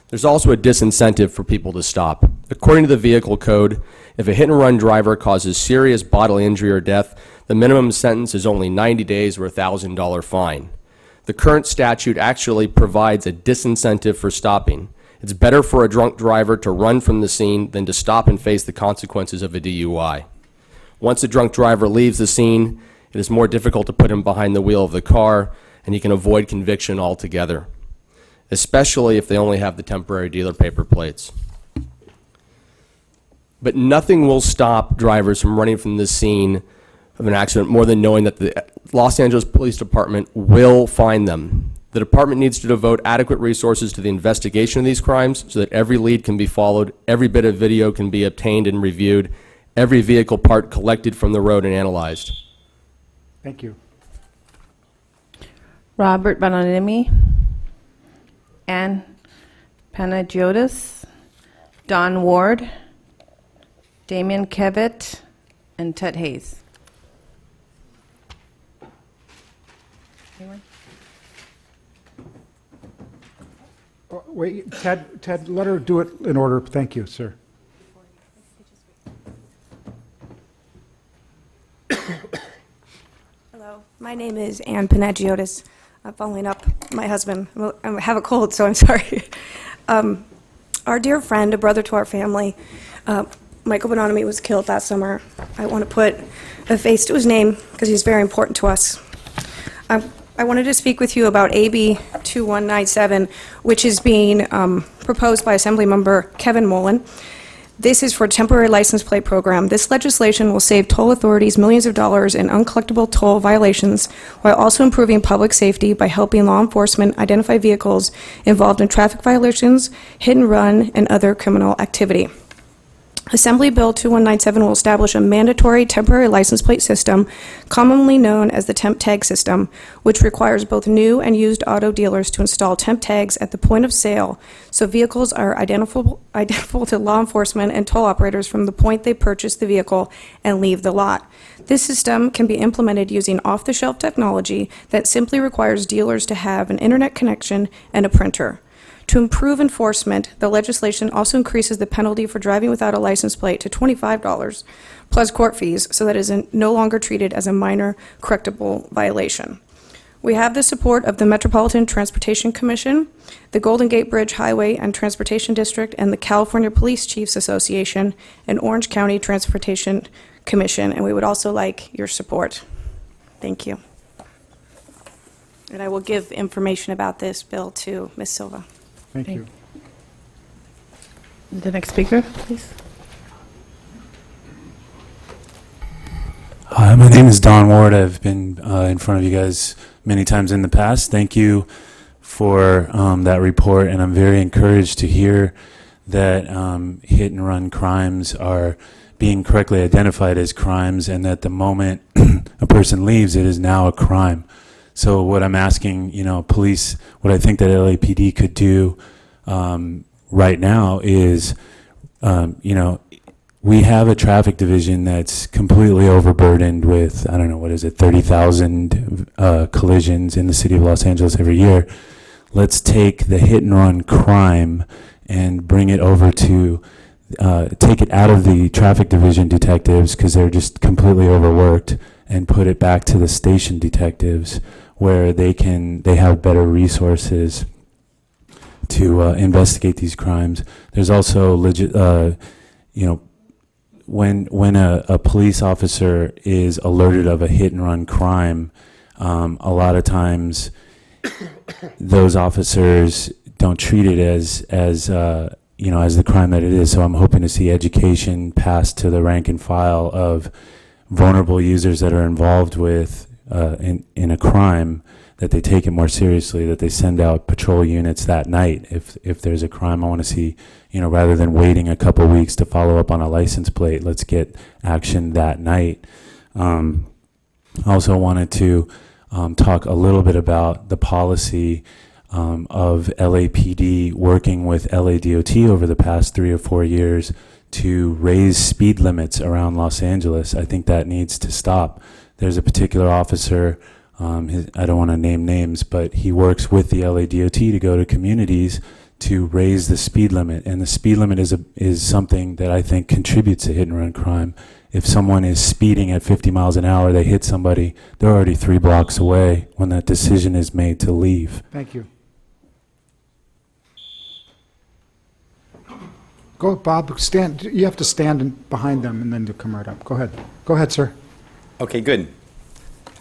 There's also a disincentive for people to stop. According to the vehicle code, if a hit-and-run driver causes serious bodily injury or death, the minimum sentence is only 90 days or a $1,000 fine. The current statute actually provides a disincentive for stopping. It's better for a drunk driver to run from the scene than to stop and face the consequences of a DUI. Once a drunk driver leaves the scene, it is more difficult to put him behind the wheel of the car, and he can avoid conviction altogether, especially if they only have the temporary dealer paper plates. But nothing will stop drivers from running from the scene of an accident more than knowing that the Los Angeles Police Department will find them. The department needs to devote adequate resources to the investigation of these crimes so that every lead can be followed, every bit of video can be obtained and reviewed, every vehicle part collected from the road and analyzed. Thank you. Robert Bonanimi, Ann Panagiotis, Don Ward, Damian Kevitt, and Ted Hayes. Anyone? Wait, Ted, let her do it in order. Thank you, sir. Hello, my name is Ann Panagiotis. I'm following up my husband. I have a cold, so I'm sorry. Our dear friend, a brother to our family, Michael Bonomi, was killed last summer. I want to put a face to his name because he's very important to us. I wanted to speak with you about AB 2197, which is being proposed by Assemblymember Kevin Mullen. This is for a temporary license plate program. This legislation will save toll authorities millions of dollars in uncollectible toll violations while also improving public safety by helping law enforcement identify vehicles involved in traffic violations, hit and run, and other criminal activity. Assembly Bill 2197 will establish a mandatory temporary license plate system, commonly known as the temp tag system, which requires both new and used auto dealers to install temp tags at the point of sale so vehicles are identifiable to law enforcement and toll operators from the point they purchase the vehicle and leave the lot. This system can be implemented using off-the-shelf technology that simply requires dealers to have an internet connection and a printer. To improve enforcement, the legislation also increases the penalty for driving without a license plate to $25 plus court fees so that it is no longer treated as a minor correctable violation. We have the support of the Metropolitan Transportation Commission, the Golden Gate Bridge Highway and Transportation District, and the California Police Chiefs Association and Orange County Transportation Commission, and we would also like your support. Thank you. And I will give information about this bill to Ms. Silva. Thank you. The next speaker, please. Hi, my name is Don Ward. I've been in front of you guys many times in the past. Thank you for that report, and I'm very encouraged to hear that hit-and-run crimes are being correctly identified as crimes, and that the moment a person leaves, it is now a crime. So what I'm asking, police, what I think that LAPD could do right now is, we have a traffic division that's completely overburdened with, 30,000 collisions in the city of Los Angeles every year. Let's take the hit and run crime and bring it over to, take it out of the traffic division detectives because they're just completely overworked, and put it back to the station detectives where they have better resources to investigate these crimes. There's also when a police officer is alerted of a hit and run crime, a lot of times those officers don't treat it as the crime that it is. So I'm hoping to see education passed to the rank and file of vulnerable users that are involved with in a crime, that they take it more seriously, that they send out patrol units that night. If there's a crime, I want to see, rather than waiting a couple weeks to follow up on a license plate, let's get action that night. I also wanted to talk a little bit about the policy of LAPD working with LADOT over the past 3 or 4 years to raise speed limits around Los Angeles. I think that needs to stop. There's a particular officer, I don't want to name names, but he works with the LADOT to go to communities to raise the speed limit. And the speed limit is something that I think contributes to hit and run crime. If someone is speeding at 50 miles an hour, they hit somebody, they're already 3 blocks away when that decision is made to leave. Thank you. Go, Bob, stand, you have to stand behind them and then to come right up. Go ahead. Go ahead, sir. Okay, good.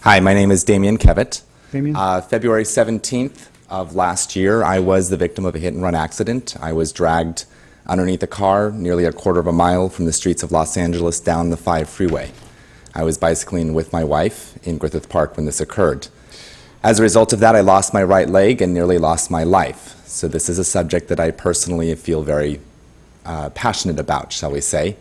Hi, my name is Damian Kevitt. Damian? February 17th of last year, I was the victim of a hit-and-run accident. I was dragged underneath a car nearly a quarter of a mile from the streets of Los Angeles down the 5 freeway. I was bicycling with my wife in Griffith Park when this occurred. As a result of that, I lost my right leg and nearly lost my life. So this is a subject that I personally feel very passionate about, shall we say,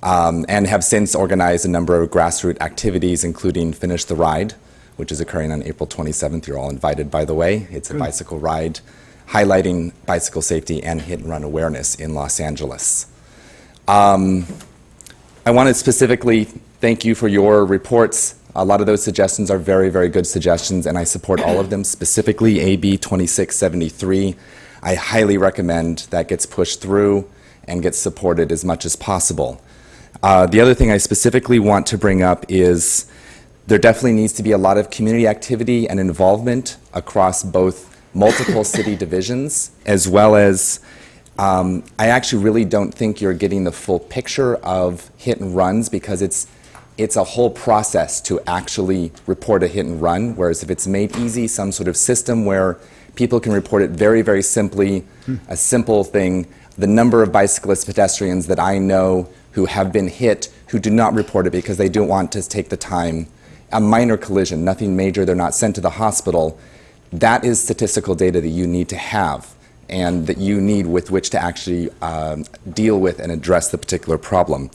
and have since organized a number of grassroots activities, including Finish the Ride, which is occurring on April 27th. You're all invited, by the way. It's a bicycle ride highlighting bicycle safety and hit-and-run awareness in Los Angeles. I want to specifically thank you for your reports. A lot of those suggestions are very, very good suggestions, and I support all of them, specifically AB 2673. I highly recommend that gets pushed through and gets supported as much as possible. The other thing I specifically want to bring up is there definitely needs to be a lot of community activity and involvement across both multiple city divisions, as well as I actually really don't think you're getting the full picture of hit and runs, because it's a whole process to actually report a hit and run, whereas if it's made easy, some sort of system where people can report it very, very simply, a simple thing. The number of bicyclists, pedestrians that I know who have been hit who do not report it because they don't want to take the time, a minor collision, nothing major, they're not sent to the hospital, that is statistical data that you need to have and that you need with which to actually deal with and address the particular problem.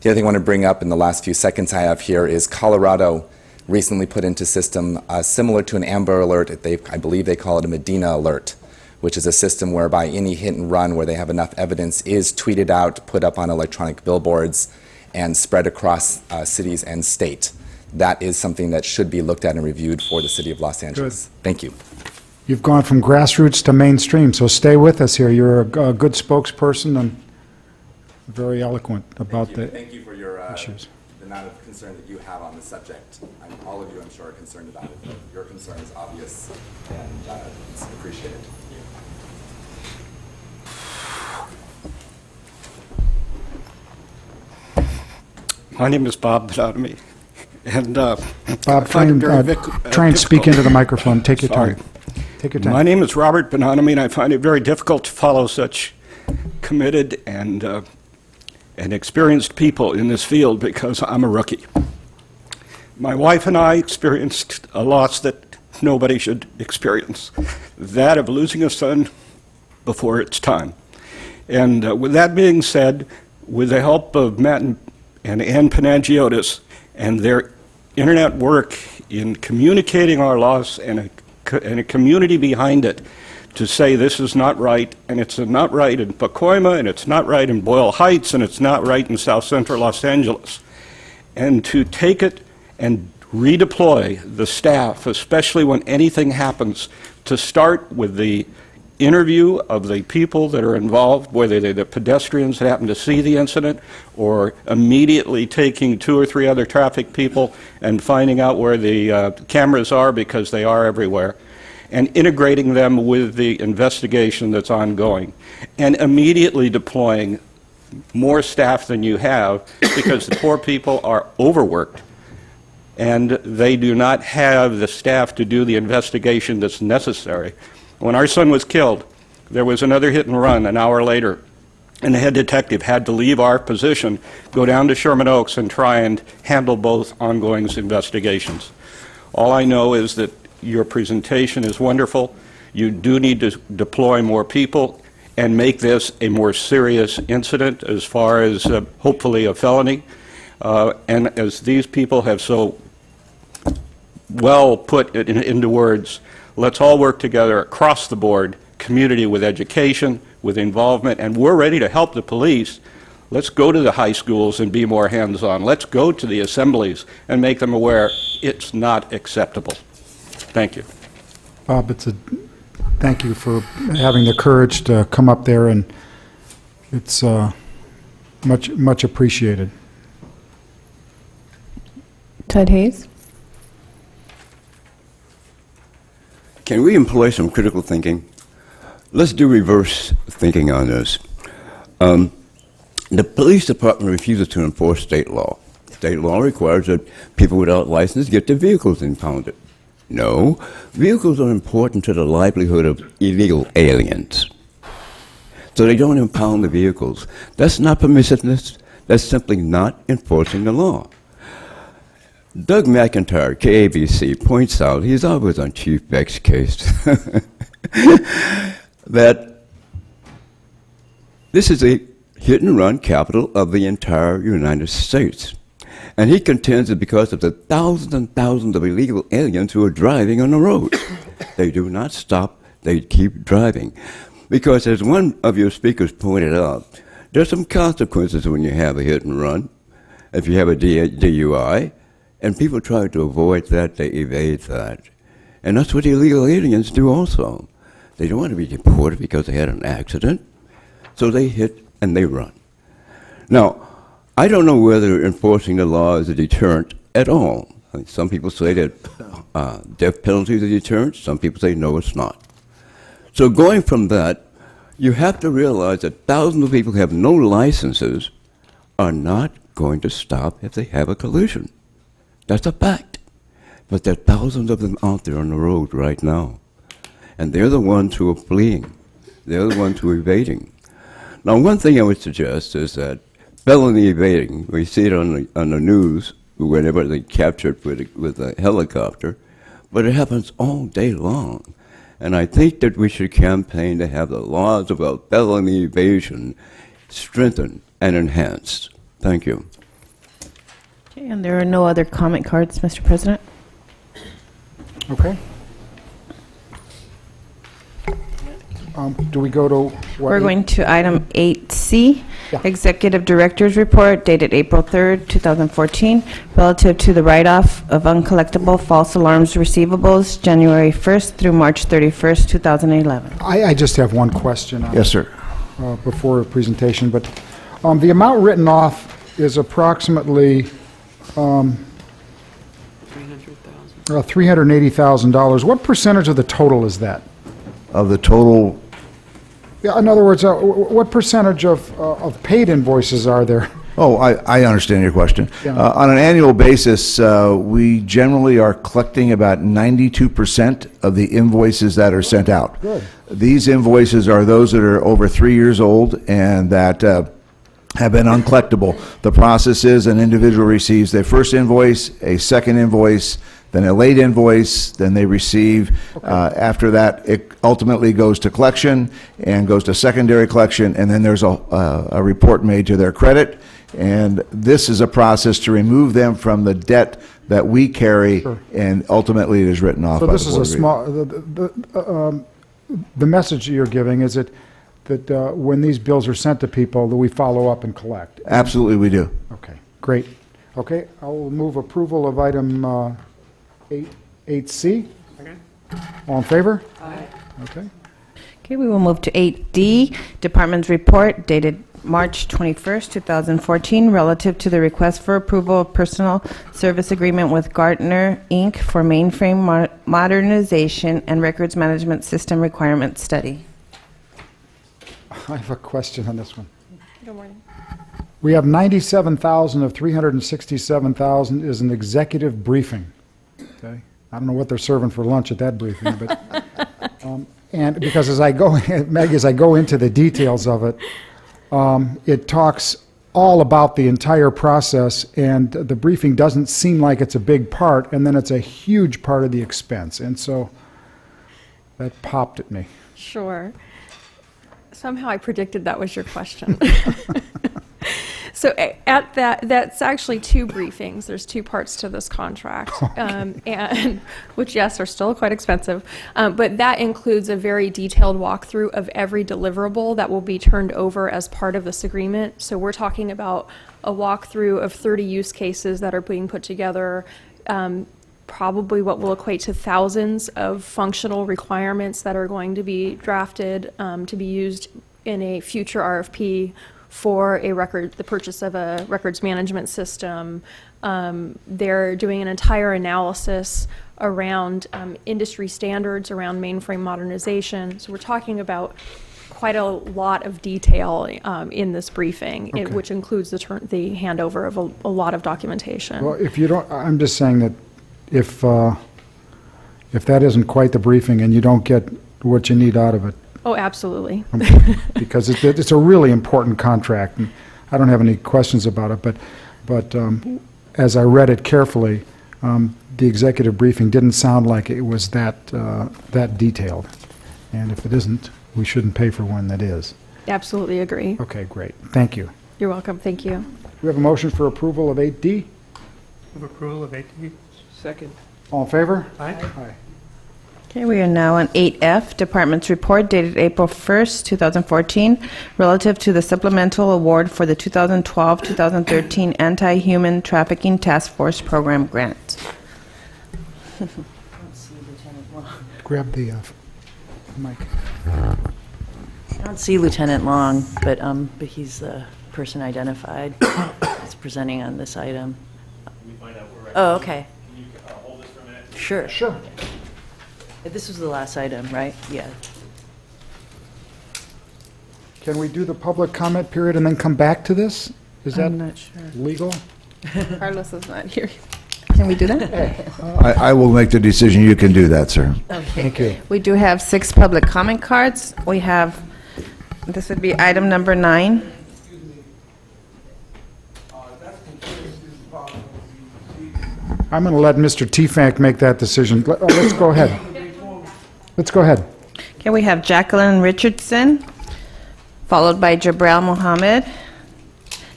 The other thing I want to bring up in the last few seconds I have here is Colorado recently put into system similar to an Amber Alert. I believe they call it a Medina Alert, which is a system whereby any hit and run where they have enough evidence is tweeted out, put up on electronic billboards, and spread across cities and state. That is something that should be looked at and reviewed for the city of Los Angeles. Thank you. You've gone from grassroots to mainstream, so stay with us here. You're a good spokesperson and very eloquent about the issues. Thank you for your the amount of concern that you have on the subject. All of you, I'm sure, are concerned about it. Your concern is obvious, and it's appreciated. My name is Bob Benatomy, and Bob, try and speak into the microphone. Take your time. Take your time. My name is Robert Benatomy, and I find it very difficult to follow such committed and experienced people in this field because I'm a rookie. My wife and I experienced a loss that nobody should experience, that of losing a son before it's time. And with that being said, with the help of Matt and Ann Panagiotis and their internet work in communicating our loss and a community behind it to say this is not right, and it's not right in Pacoima, and it's not right in Boyle Heights, and it's not right in South Central Los Angeles. And to take it and redeploy the staff, especially when anything happens, to start with the interview of the people that are involved, whether they're the pedestrians that happen to see the incident, or immediately taking 2 or 3 other traffic people and finding out where the cameras are, because they are everywhere, and integrating them with the investigation that's ongoing, and immediately deploying more staff than you have, because the poor people are overworked and they do not have the staff to do the investigation that's necessary. When our son was killed, there was another hit and run an hour later, and the head detective had to leave our position, go down to Sherman Oaks, and try and handle both ongoing investigations. All I know is that your presentation is wonderful. You do need to deploy more people and make this a more serious incident as far as hopefully a felony. And as these people have so well put it into words, let's all work together across the board, community with education, with involvement, and we're ready to help the police. Let's go to the high schools and be more hands-on. Let's go to the assemblies and make them aware it's not acceptable. Thank you. Bob, thank you for having the courage to come up there, and it's much appreciated. Ted Hayes? Can we employ some critical thinking? Let's do reverse thinking on this. The police department refuses to enforce state law. State law requires that people without license get their vehicles impounded. No, vehicles are important to the livelihood of illegal aliens. So they don't impound the vehicles. That's not permissiveness. That's simply not enforcing the law. Doug McIntyre, KABC, points out, he's always on Chief Beck's case, that this is a hit-and-run capital of the entire United States. And he contends that because of the thousands and thousands of illegal aliens who are driving on the road, they do not stop, they keep driving. Because as one of your speakers pointed out, there's some consequences when you have a hit-and-run. If you have a DUI, and people try to avoid that, they evade that. And that's what illegal aliens do also. They don't want to be deported because they had an accident, so they hit and they run. Now, I don't know whether enforcing the law is a deterrent at all. I mean, some people say that death penalty is a deterrent. Some people say no, it's not. So going from that, you have to realize that thousands of people who have no licenses are not going to stop if they have a collision. That's a fact. But there are thousands of them out there on the road right now. And they're the ones who are fleeing. They're the ones who are evading. Now, one thing I would suggest is that felony evading, we see it on the news whenever they capture it with a helicopter, but it happens all day long. And I think that we should campaign to have the laws about felony evasion strengthened and enhanced. Thank you. Okay, and there are no other comment cards, Mr. President. Okay. Do we go to what? We're going to item 8C, Yeah. Executive Director's Report dated April 3rd, 2014, relative to the write-off of uncollectible false alarms receivables January 1st through March 31st, 2011. I just have one question. Yes, sir. Before the presentation, but the amount written off is approximately $380,000. What percentage of the total is that? Of the total, Yeah, in other words, what percentage of paid invoices are there? oh, I understand your question. Yeah. On an annual basis, we generally are collecting about 92% of the invoices that are sent out. Good. These invoices are those that are over 3 years old and that have been uncollectible. The process is an individual receives their first invoice, a second invoice, then a late invoice, then they receive, after that, it ultimately goes to collection and goes to secondary collection, and then there's a report made to their credit. And this is a process to remove them from the debt that we carry, Sure. and ultimately it is written off So by the this is Board a small, the message you're giving is that when these bills are sent to people, that we follow up and collect. Absolutely, we do. Okay, great. Okay, I'll move approval of item 8C. All in favor? Aye. Okay. Okay, we will move to 8D, Department's Report dated March 21st, 2014, relative to the request for approval of personal service agreement with Gartner, Inc. for mainframe modernization and records management system requirement study. I have a question on this one. Good morning. We have 97,000 of 367,000 is an executive briefing. Okay, I don't know what they're serving for lunch at that briefing, but and because as I go, Meg, as I go into the details of it, it talks all about the entire process, and the briefing doesn't seem like it's a big part, and then it's a huge part of the expense. And so that popped at me. Sure. Somehow I predicted that was your question. So at that's actually two briefings. There's two parts to this contract, and which, yes, are still quite expensive. But that includes a very detailed walkthrough of every deliverable that will be turned over as part of this agreement. So we're talking about a walkthrough of 30 use cases that are being put together, probably what will equate to thousands of functional requirements that are going to be drafted to be used in a future RFP for the purchase of a records management system. They're doing an entire analysis around industry standards around mainframe modernization. So we're talking about quite a lot of detail in this briefing, which includes the handover of a lot of documentation. Well, if you don't, I'm just saying that if that isn't quite the briefing and you don't get what you need out of it, Oh, absolutely. because it's a really important contract, and I don't have any questions about it, but as I read it carefully, the executive briefing didn't sound like it was that detailed. And if it isn't, we shouldn't pay for one that is. Absolutely agree. Okay, great. Thank you. You're welcome. Thank you. We have a motion for approval of 8D. Move approval of 8D. Second. All in favor? Aye. Aye. Okay, we are now on 8F, Department's Report dated April 1st, 2014, relative to the supplemental award for the 2012-2013 Anti-Human Trafficking Task Force Program grant. Grab the mic. I don't see Lieutenant Long, but he's the person identified that's presenting on this item. Oh, okay. Can you hold this for a minute? Sure. Sure. This was the last item, right? Yeah. Can we do the public comment period and then come back to this? Is that I'm not sure. legal? Carlos is not here. Can we do that? I will make the decision. You can do that, sir. Thank you. We do have 6 public comment cards. We have, this would be item number 9. I'm going to let Mr. Tefank make that decision. Let's go ahead. Let's go ahead. Okay, we have Jacqueline Richardson, followed by Jabril Mohammed,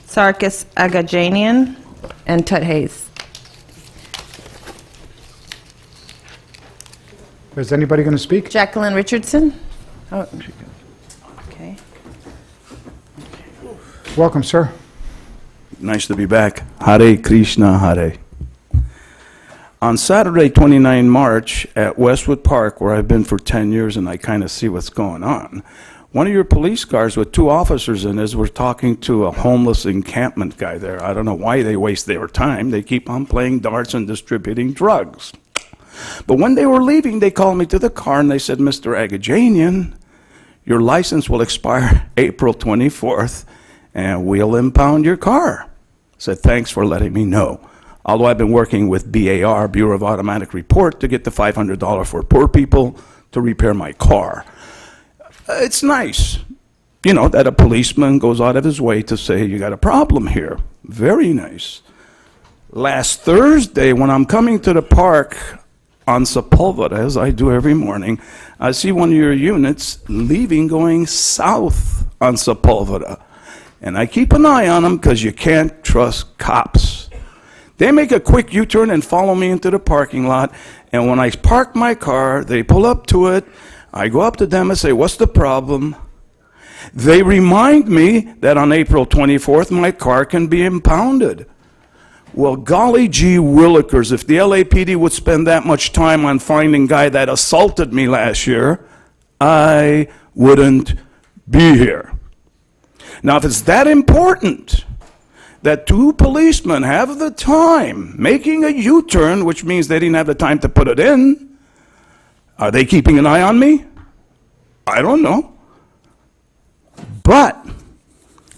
Sarkis Agajanian, and Tut Hayes. Is anybody going to speak? Jacqueline Richardson? Oh, okay. Welcome, sir. Nice to be back. Hare Krishna Hare. On Saturday, 29 March, at Westwood Park, where I've been for 10 years and I kind of see what's going on, one of your police cars with 2 officers in it were talking to a homeless encampment guy there. I don't know why they waste their time. They keep on playing darts and distributing drugs. But when they were leaving, they called me to the car and they said, Mr. Agajanian, your license will expire April 24th and we'll impound your car. I said, thanks for letting me know. Although I've been working with BAR, Bureau of Automatic Report, to get the $500 for poor people to repair my car. It's nice, you know, that a policeman goes out of his way to say, you got a problem here. Very nice. Last Thursday, when I'm coming to the park on Sepulveda, as I do every morning, I see one of your units leaving, going south on Sepulveda. And I keep an eye on them because you can't trust cops. They make a quick U-turn and follow me into the parking lot. And when I park my car, they pull up to it. I go up to them and say, what's the problem? They remind me that on April 24th, my car can be impounded. Well, golly gee willikers, if the LAPD would spend that much time on finding a guy that assaulted me last year, I wouldn't be here. Now, if it's that important that 2 policemen have the time making a U-turn, which means they didn't have the time to put it in, are they keeping an eye on me? I don't know. But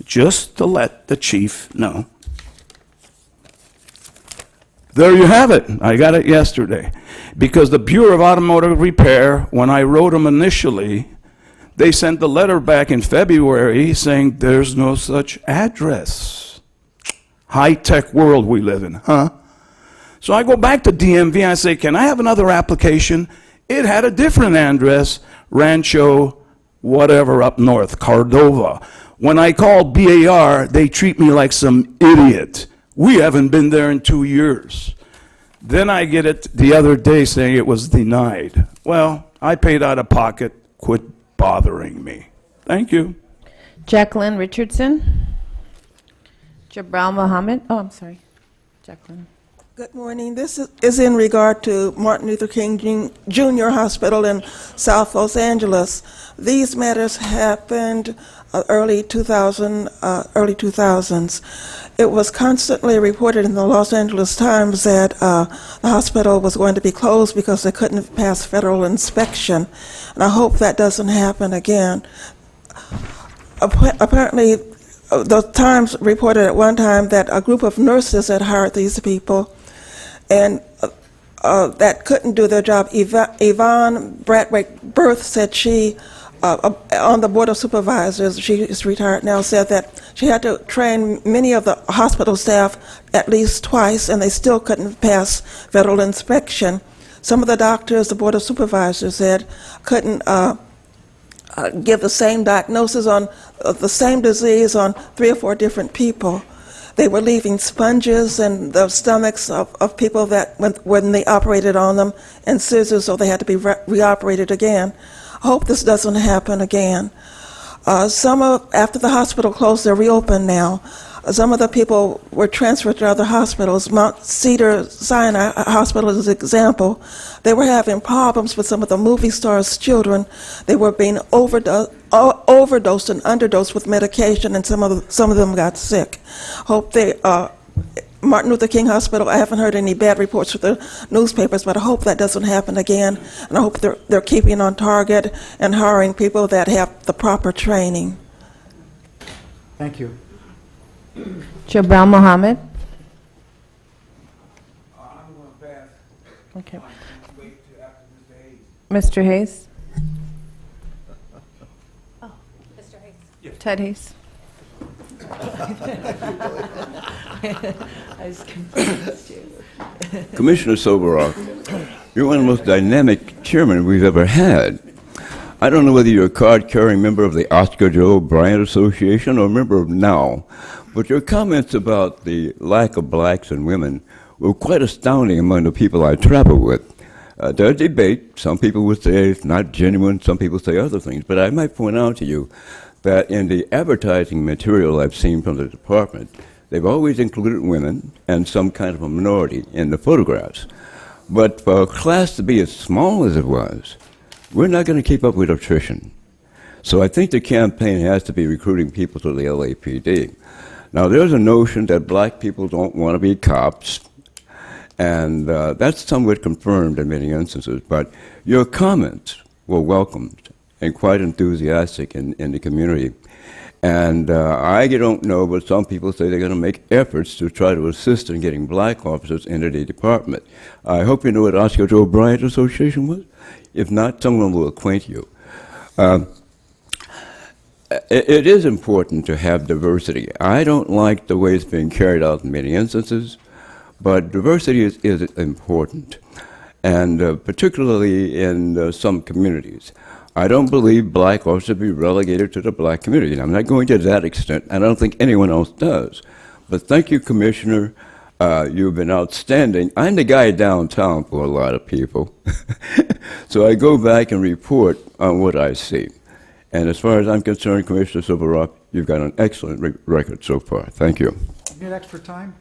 just to let the chief know, there you have it. I got it yesterday. Because the Bureau of Automotive Repair, when I wrote them initially, they sent the letter back in February saying there's no such address. high-tech world we live in, huh? So I go back to DMV, I say, can I have another application? It had a different address, Rancho, whatever up north, Cordova. When I call BAR, they treat me like some idiot. We haven't been there in 2 years. Then I get it the other day saying it was denied. Well, I paid out of pocket. Quit bothering me. Thank you. Jacqueline Richardson. Jabral Mohammed. Oh, I'm sorry. Jacqueline. Good morning. This is in regard to Martin Luther King Jr. Hospital in South Los Angeles. These matters happened early 2000s. It was constantly reported in the Los Angeles Times that the hospital was going to be closed because they couldn't pass federal inspection. And I hope that doesn't happen again. Apparently, the Times reported at one time that a group of nurses had hired these people and that couldn't do their job. Yvonne Bradwick Berth said she, on the Board of Supervisors, she is retired now, said that she had to train many of the hospital staff at least twice, and they still couldn't pass federal inspection. Some of the doctors, the Board of Supervisors said, couldn't give the same diagnosis on the same disease on 3 or 4 different people. They were leaving sponges in the stomachs of people that when they operated on them, and scissors, so they had to be reoperated again. I hope this doesn't happen again. After the hospital closed, they're reopened now. Some of the people were transferred to other hospitals. Mount Cedar Sinai Hospital is an example. They were having problems with some of the movie stars' children. They were being overdosed and underdosed with medication, and some of them got sick. Martin Luther King Hospital, I haven't heard any bad reports with the newspapers, but I hope that doesn't happen again. And I hope they're keeping on target and hiring people that have the proper training. Thank you. Jabral Mohammed. Okay. Mr. Hayes. Oh, Mr. Hayes. Ted Hayes. I was confused too. Commissioner Soboroff, you're one of the most dynamic chairmen we've ever had. I don't know whether you're a card-carrying member of the Oscar Joe Bryant Association or a member of NOW, but your comments about the lack of blacks and women were quite astounding among the people I travel with. There's debate. Some people would say it's not genuine. Some people say other things. But I might point out to you that in the advertising material I've seen from the department, they've always included women and some kind of a minority in the photographs. But for a class to be as small as it was, we're not going to keep up with attrition. So I think the campaign has to be recruiting people to the LAPD. Now, there's a notion that black people don't want to be cops, and that's somewhat confirmed in many instances, but your comments were welcomed and quite enthusiastic in the community. And I don't know, but some people say they're going to make efforts to try to assist in getting black officers into the department. I hope you know what Oscar Joe Bryant Association was. If not, someone will acquaint you. It is important to have diversity. I don't like the way it's being carried out in many instances, but diversity is important, and particularly in some communities. I don't believe black officers should be relegated to the black community. I'm not going to that extent. I don't think anyone else does. But thank you, Commissioner. You've been outstanding. I'm the guy downtown for a lot of people. So I go back and report on what I see. And as far as I'm concerned, Commissioner Soboroff, you've got an excellent record so far. Thank you. Need extra time?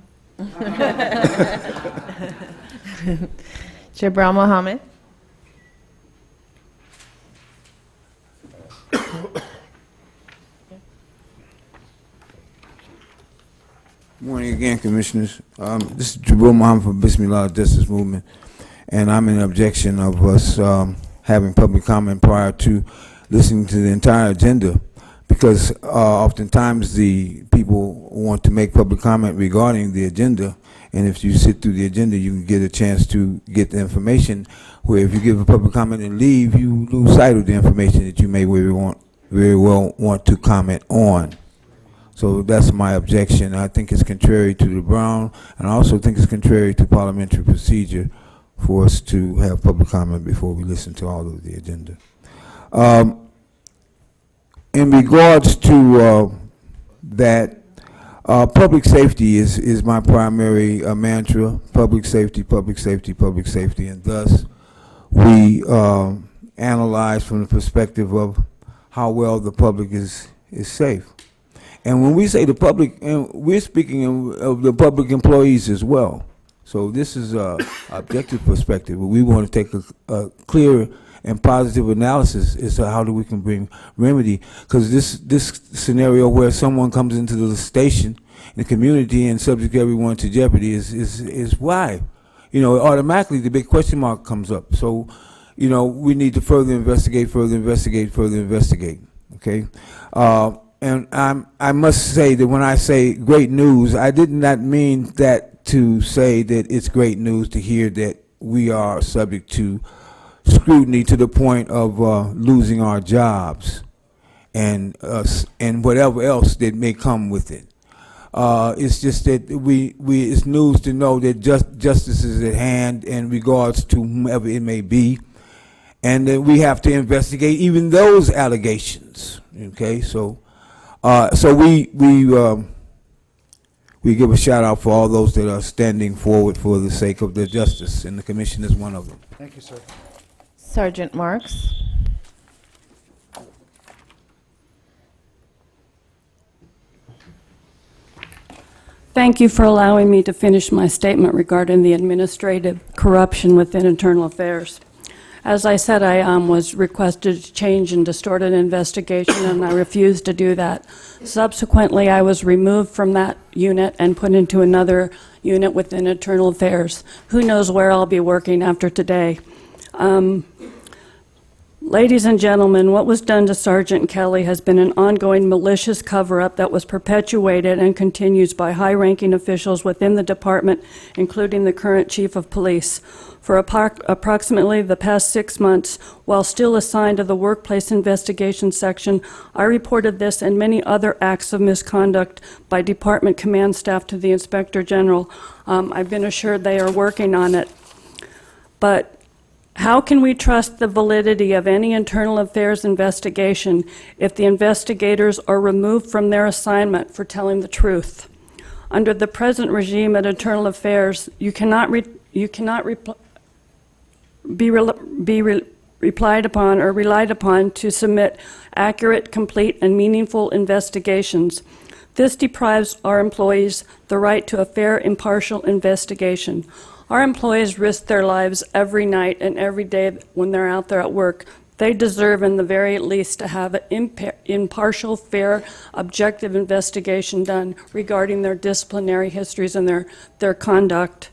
Jabral Mohammed. Morning again, Commissioners. This is Jabul Muhammad from Bismillah Justice Movement, and I'm in objection of us having public comment prior to listening to the entire agenda, because oftentimes the people want to make public comment regarding the agenda, and if you sit through the agenda, you can get a chance to get the information, where if you give a public comment and leave, you lose sight of the information that you may very well want to comment on. So that's my objection. I think it's contrary to the Brown, and I also think it's contrary to parliamentary procedure for us to have public comment before we listen to all of the agenda. In regards to that, public safety is my primary mantra. Public safety, public safety, public safety, and thus we analyze from the perspective of how well the public is safe. And when we say the public, and we're speaking of the public employees as well. So this is a objective perspective. We want to take a clear and positive analysis as to how we can bring remedy. Because this scenario where someone comes into the station in the community and subject everyone to jeopardy is why. You know, automatically the big question mark comes up. So, you know, we need to further investigate, okay? And I must say that when I say great news, I did not mean that to say that it's great news to hear that we are subject to scrutiny to the point of losing our jobs and whatever else that may come with it. It's just that it's news to know that justice is at hand in regards to whomever it may be, and that we have to investigate even those allegations. Okay, so we give a shout out for all those that are standing forward for the sake of the justice, and the commission is one of them. Thank you, sir. Sergeant Marks. Thank you for allowing me to finish my statement regarding the administrative corruption within Internal Affairs. As I said, I was requested to change and distort an investigation, and I refused to do that. Subsequently, I was removed from that unit and put into another unit within Internal Affairs. Who knows where I'll be working after today. Ladies and gentlemen, what was done to Sergeant Kelly has been an ongoing malicious cover-up that was perpetuated and continues by high-ranking officials within the department, including the current chief of police. For approximately the past 6 months, while still assigned to the Workplace Investigation Section, I reported this and many other acts of misconduct by department command staff to the Inspector General. I've been assured they are working on it. But how can we trust the validity of any internal affairs investigation if the investigators are removed from their assignment for telling the truth? Under the present regime at Internal Affairs, you cannot be relied upon to submit accurate, complete, and meaningful investigations. This deprives our employees the right to a fair, impartial investigation. Our employees risk their lives every night and every day when they're out there at work. They deserve, in the very least, to have an impartial, fair, objective investigation done regarding their disciplinary histories and their conduct.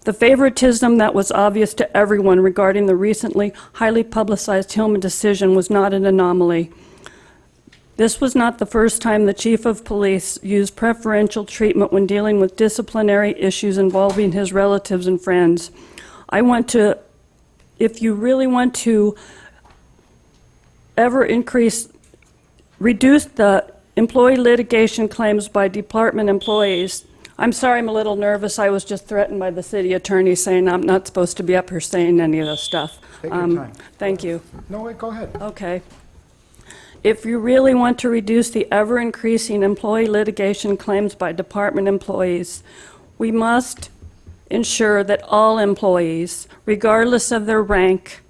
The favoritism that was obvious to everyone regarding the recently highly publicized Hillman decision was not an anomaly. This was not the first time the chief of police used preferential treatment when dealing with disciplinary issues involving his relatives and friends. If you really want to ever reduce the employee litigation claims by department employees. I'm sorry, I'm a little nervous. I was just threatened by the city attorney saying I'm not supposed to be up here saying any of this stuff. Take your time. Thank you. No, wait, go ahead. Okay. If you really want to reduce the ever-increasing employee litigation claims by department employees, we must ensure that all employees, regardless of their rank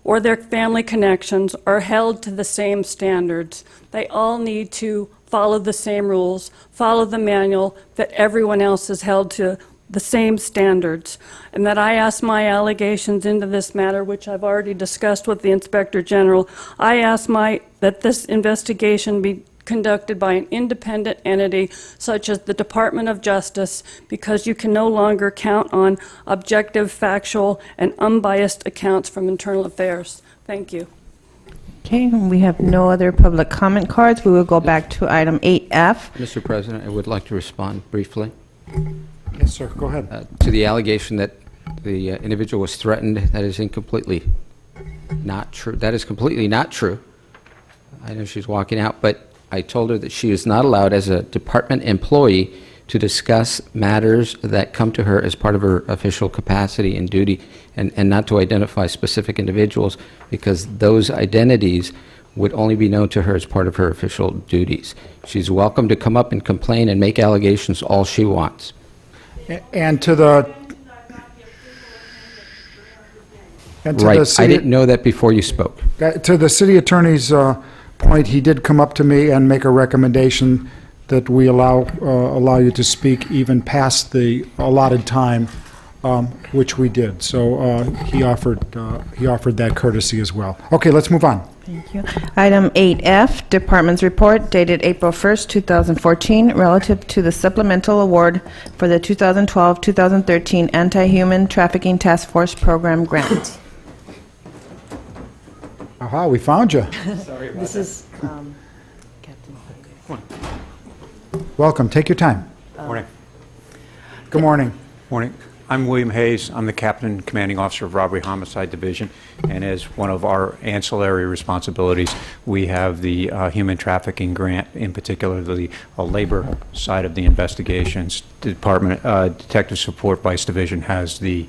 or their family connections, are held to the same standards. They all need to follow the same rules, follow the manual, that everyone else is held to the same standards, and that I ask my allegations into this matter, which I've already discussed with the Inspector General. I ask that this investigation be conducted by an independent entity such as the Department of Justice, because you can no longer count on objective, factual, and unbiased accounts from Internal Affairs. Thank you. Okay, we have no other public comment cards. We will go back to item 8F. Mr. President, I would like to respond briefly. Yes, sir, go ahead. To the allegation that the individual was threatened. That is completely not true. That is completely not true. I know she's walking out, but I told her that she is not allowed as a department employee to discuss matters that come to her as part of her official capacity and duty, and not to identify specific individuals, because those identities would only be known to her as part of her official duties. She's welcome to come up and complain and make allegations all she wants. And to the... And to Right. the I city, didn't know that before you spoke. To the city attorney's point, he did come up to me and make a recommendation that we allow you to speak even past the allotted time, which we did. So he offered that courtesy as well. Okay, let's move on. Thank you. Item 8F, Department's Report dated April 1st, 2014, relative to the supplemental award for the 2012-2013 Anti-Human Trafficking Task Force Program Grant. Aha, we found you. This is Captain. Welcome, take your time. Morning. Good morning. Morning. I'm William Hayes. I'm the Captain Commanding Officer of Robbery Homicide Division, and as one of our ancillary responsibilities, we have the human trafficking grant, in particular the labor side of the investigations. Department Detective Support Vice Division has the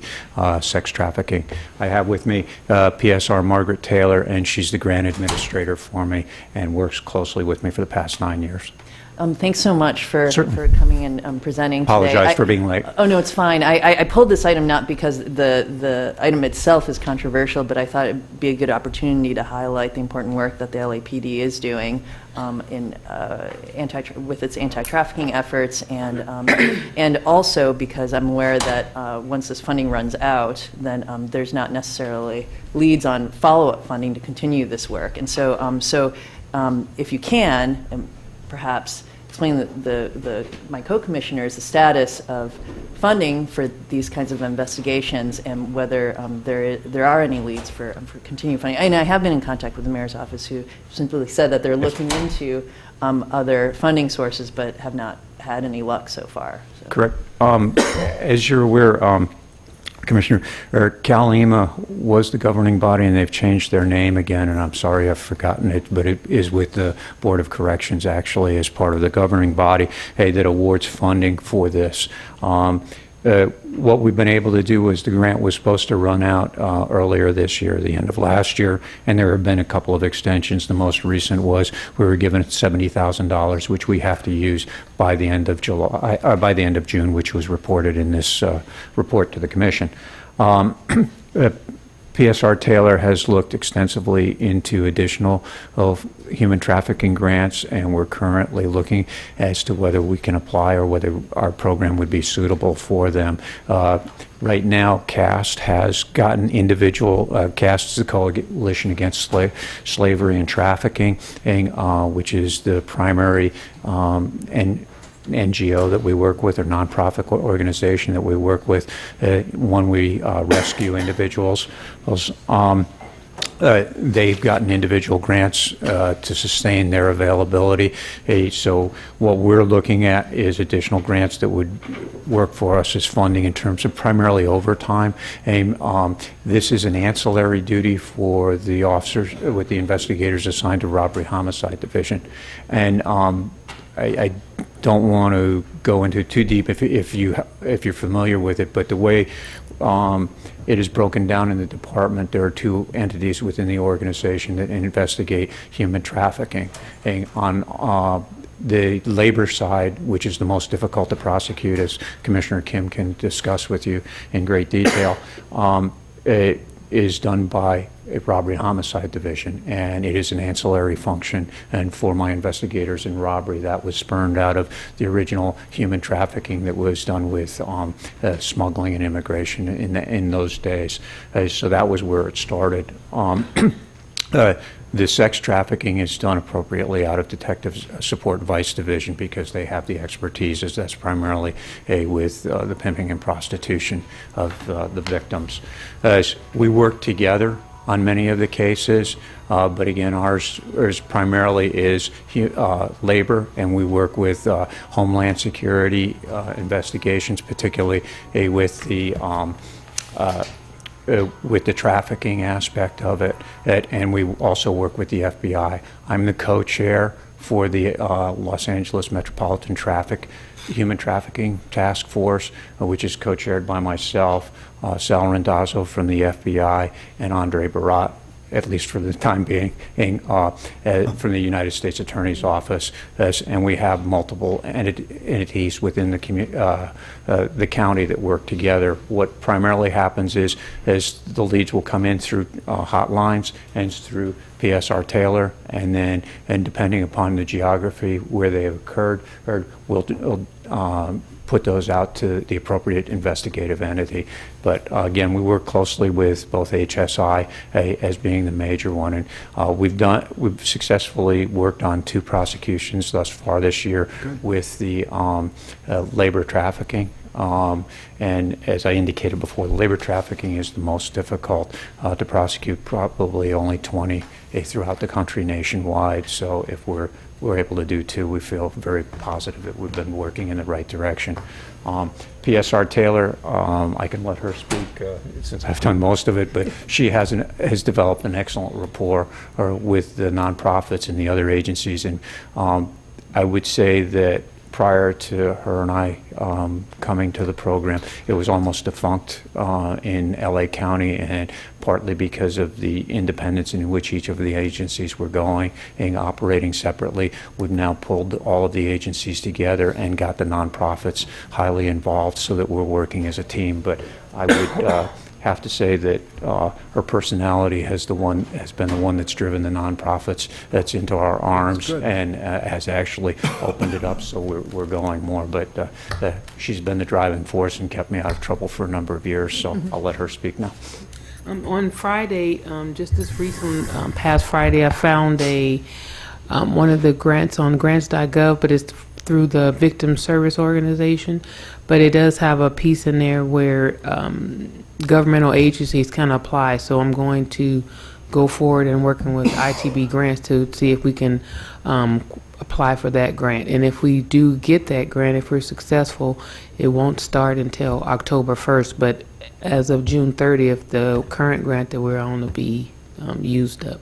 sex trafficking. I have with me PSR Margaret Taylor, and she's the grant administrator for me and works closely with me for the past 9 years. Thanks so much for Certainly. coming and presenting today. Apologize for being late. Oh, no, it's fine. I pulled this item not because the item itself is controversial, but I thought it'd be a good opportunity to highlight the important work that the LAPD is doing with its anti-trafficking efforts, and also because I'm aware that once this funding runs out, then there's not necessarily leads on follow-up funding to continue this work. And so, if you can, perhaps explain my co-commissioners the status of funding for these kinds of investigations and whether there are any leads for continued funding. And I have been in contact with the mayor's office, who simply said that they're looking into other funding sources but have not had any luck so far. So. Correct. As you're aware, Commissioner, CalEMA was the governing body, and they've changed their name again, and I'm sorry I've forgotten it, but it is with the Board of Corrections, actually, as part of the governing body that awards funding for this. What we've been able to do is the grant was supposed to run out earlier this year, the end of last year, and there have been a couple of extensions. The most recent was we were given $70,000, which we have to use by the end of by the end of June, which was reported in this report to the Commission. PSR Taylor has looked extensively into additional human trafficking grants, and we're currently looking as to whether we can apply or whether our program would be suitable for them. Right now, CAST has gotten individual, CAST is the Coalition Against Slavery and Trafficking, which is the primary NGO that we work with, or nonprofit organization that we work with, when we rescue individuals. They've gotten individual grants to sustain their availability. So what we're looking at is additional grants that would work for us as funding in terms of primarily overtime. This is an ancillary duty for the officers, with the investigators assigned to Robbery Homicide Division. And I don't want to go into too deep if you're familiar with it, but the way it is broken down in the department, there are two entities within the organization that investigate human trafficking. And on the labor side, which is the most difficult to prosecute, as Commissioner Kim can discuss with you in great detail, it is done by a Robbery Homicide Division, and it is an ancillary function. And for my investigators in robbery, that was spurned out of the original human trafficking that was done with smuggling and immigration in those days. So that was where it started. The sex trafficking is done appropriately out of Detective Support Vice Division because they have the expertise, as that's primarily with the pimping and prostitution of the victims. We work together on many of the cases, but again, ours primarily is labor, and we work with Homeland Security investigations, particularly with the trafficking aspect of it, and we also work with the FBI. I'm the co-chair for the Los Angeles Metropolitan Human Trafficking Task Force, which is co-chaired by myself, Sal Randazzo from the FBI, and Andre Barat, at least for the time being, from the United States Attorney's Office. And we have multiple entities within the county that work together. What primarily happens is the leads will come in through hotlines and through PSR Taylor, and depending upon the geography where they have occurred, or we'll put those out to the appropriate investigative entity. But again, we work closely with both HSI as being the major one, and we've successfully worked on 2 prosecutions thus far this year. Good. With the labor trafficking. And as I indicated before, labor trafficking is the most difficult to prosecute, probably only 20 throughout the country nationwide. So if we're able to do 2, we feel very positive that we've been working in the right direction. PSR Taylor, I can let her speak since I've done most of it, but she has developed an excellent rapport with the nonprofits and the other agencies. And I would say that prior to her and I coming to the program, it was almost defunct in LA County, and partly because of the independence in which each of the agencies were going and operating separately. We've now pulled all of the agencies together and got the nonprofits highly involved so that we're working as a team. But I would have to say that her personality has been the one that's driven the nonprofits that's into our arms and has actually opened it up, so we're going more. But she's been the driving force and kept me out of trouble for a number of years, so I'll let her speak now. On Friday, just this recent past Friday, I found one of the grants on grants.gov, but it's through the Victim Service Organization. But it does have a piece in there where governmental agencies can apply. So I'm going to go forward and working with ITB grants to see if we can apply for that grant. And if we do get that grant, if we're successful, it won't start until October 1st. But as of June 30th, the current grant that we're on will be used up.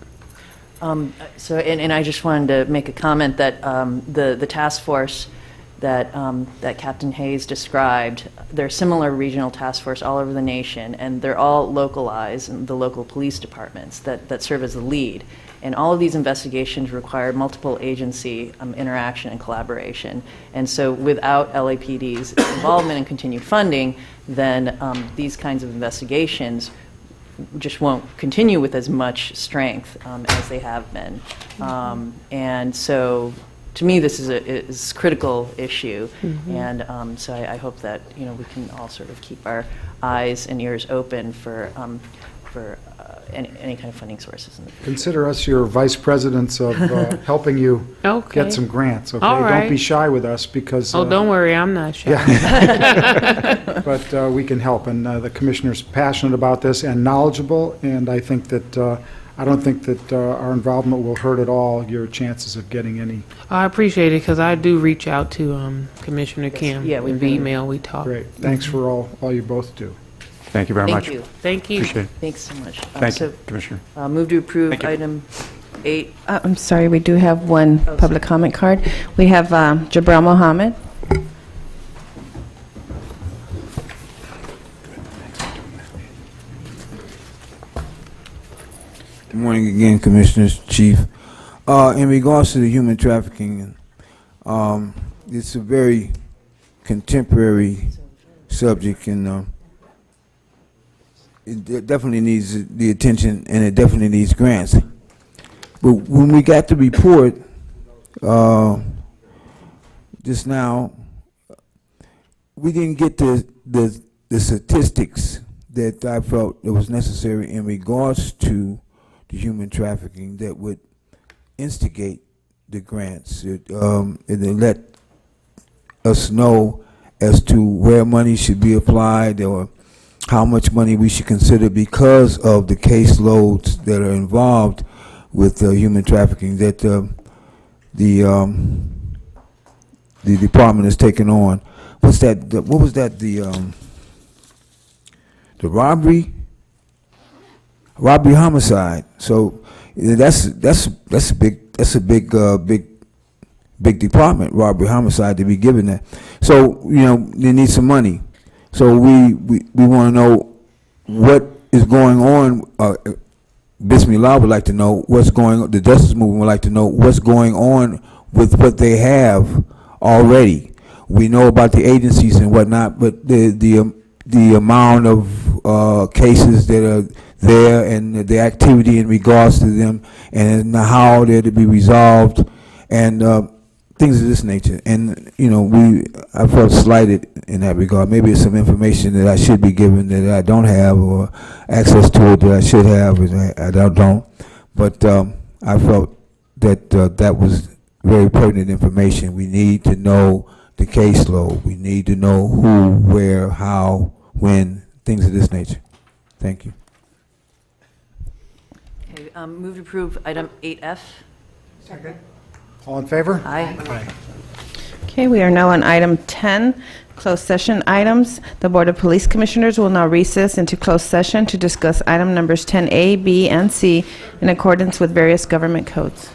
And I just wanted to make a comment that the task force that Captain Hayes described, there are similar regional task force all over the nation, and they're all localized in the local police departments that serve as the lead. And all of these investigations require multiple agency interaction and collaboration. And so without LAPD's involvement and continued funding, then these kinds of investigations just won't continue with as much strength as they have been. And so to me, this is a critical issue. And so I hope that we can all sort of keep our eyes and ears open for any kind of funding sources. Consider us your vice presidents of helping you get some grants, okay? All right. Don't be shy with us because... don't worry, I'm not shy. Yeah. But we can help, and the commissioner's passionate about this and knowledgeable, and I think that, I don't think that our involvement will hurt at all your chances of getting any... I appreciate it, because I do reach out to Commissioner Kim. Yeah, with email, we talk. Great. Thanks for all you both do. Thank you very much. Thank you. Thank you. Appreciate it. Thanks so much. Thank you, Commissioner. Move to approve item 8. I'm sorry, we do have one public comment card. We have Jabril Mohammed. Good morning again, Commissioners, Chief. In regards to the human trafficking, it's a very contemporary subject, and it definitely needs the attention, and it definitely needs grants. But when we got the report just now, we didn't get the statistics that I felt it was necessary in regards to the human trafficking that would instigate the grants. It let us know as to where money should be applied or how much money we should consider because of the caseloads that are involved with human trafficking that the department has taken on. What's that? What was that? The robbery homicide. So that's a big big department, robbery, homicide, to be given that. So, they need some money. So we want to know what is going on. Bismillah would like to know what's going on. The Justice Movement would like to know what's going on with what they have already. We know about the agencies and whatnot, but the amount of cases that are there and the activity in regards to them and how they're to be resolved and things of this nature. And, I felt slighted in that regard. Maybe it's some information that I should be given that I don't have, or access to it that I should have, and I don't. But I felt that that was very pertinent information. We need to know the caseload. We need to know who, where, how, when, things of this nature. Thank you. Okay, move to approve item 8F. Second. All in favor? Aye. Okay, we are now on item 10, closed session items. The Board of Police Commissioners will now recess into closed session to discuss item numbers 10A, B, and C in accordance with various government codes.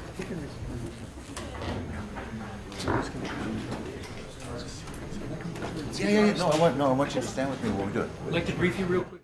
No, I want you to stand with me while we do it. I'd like to brief you real quick.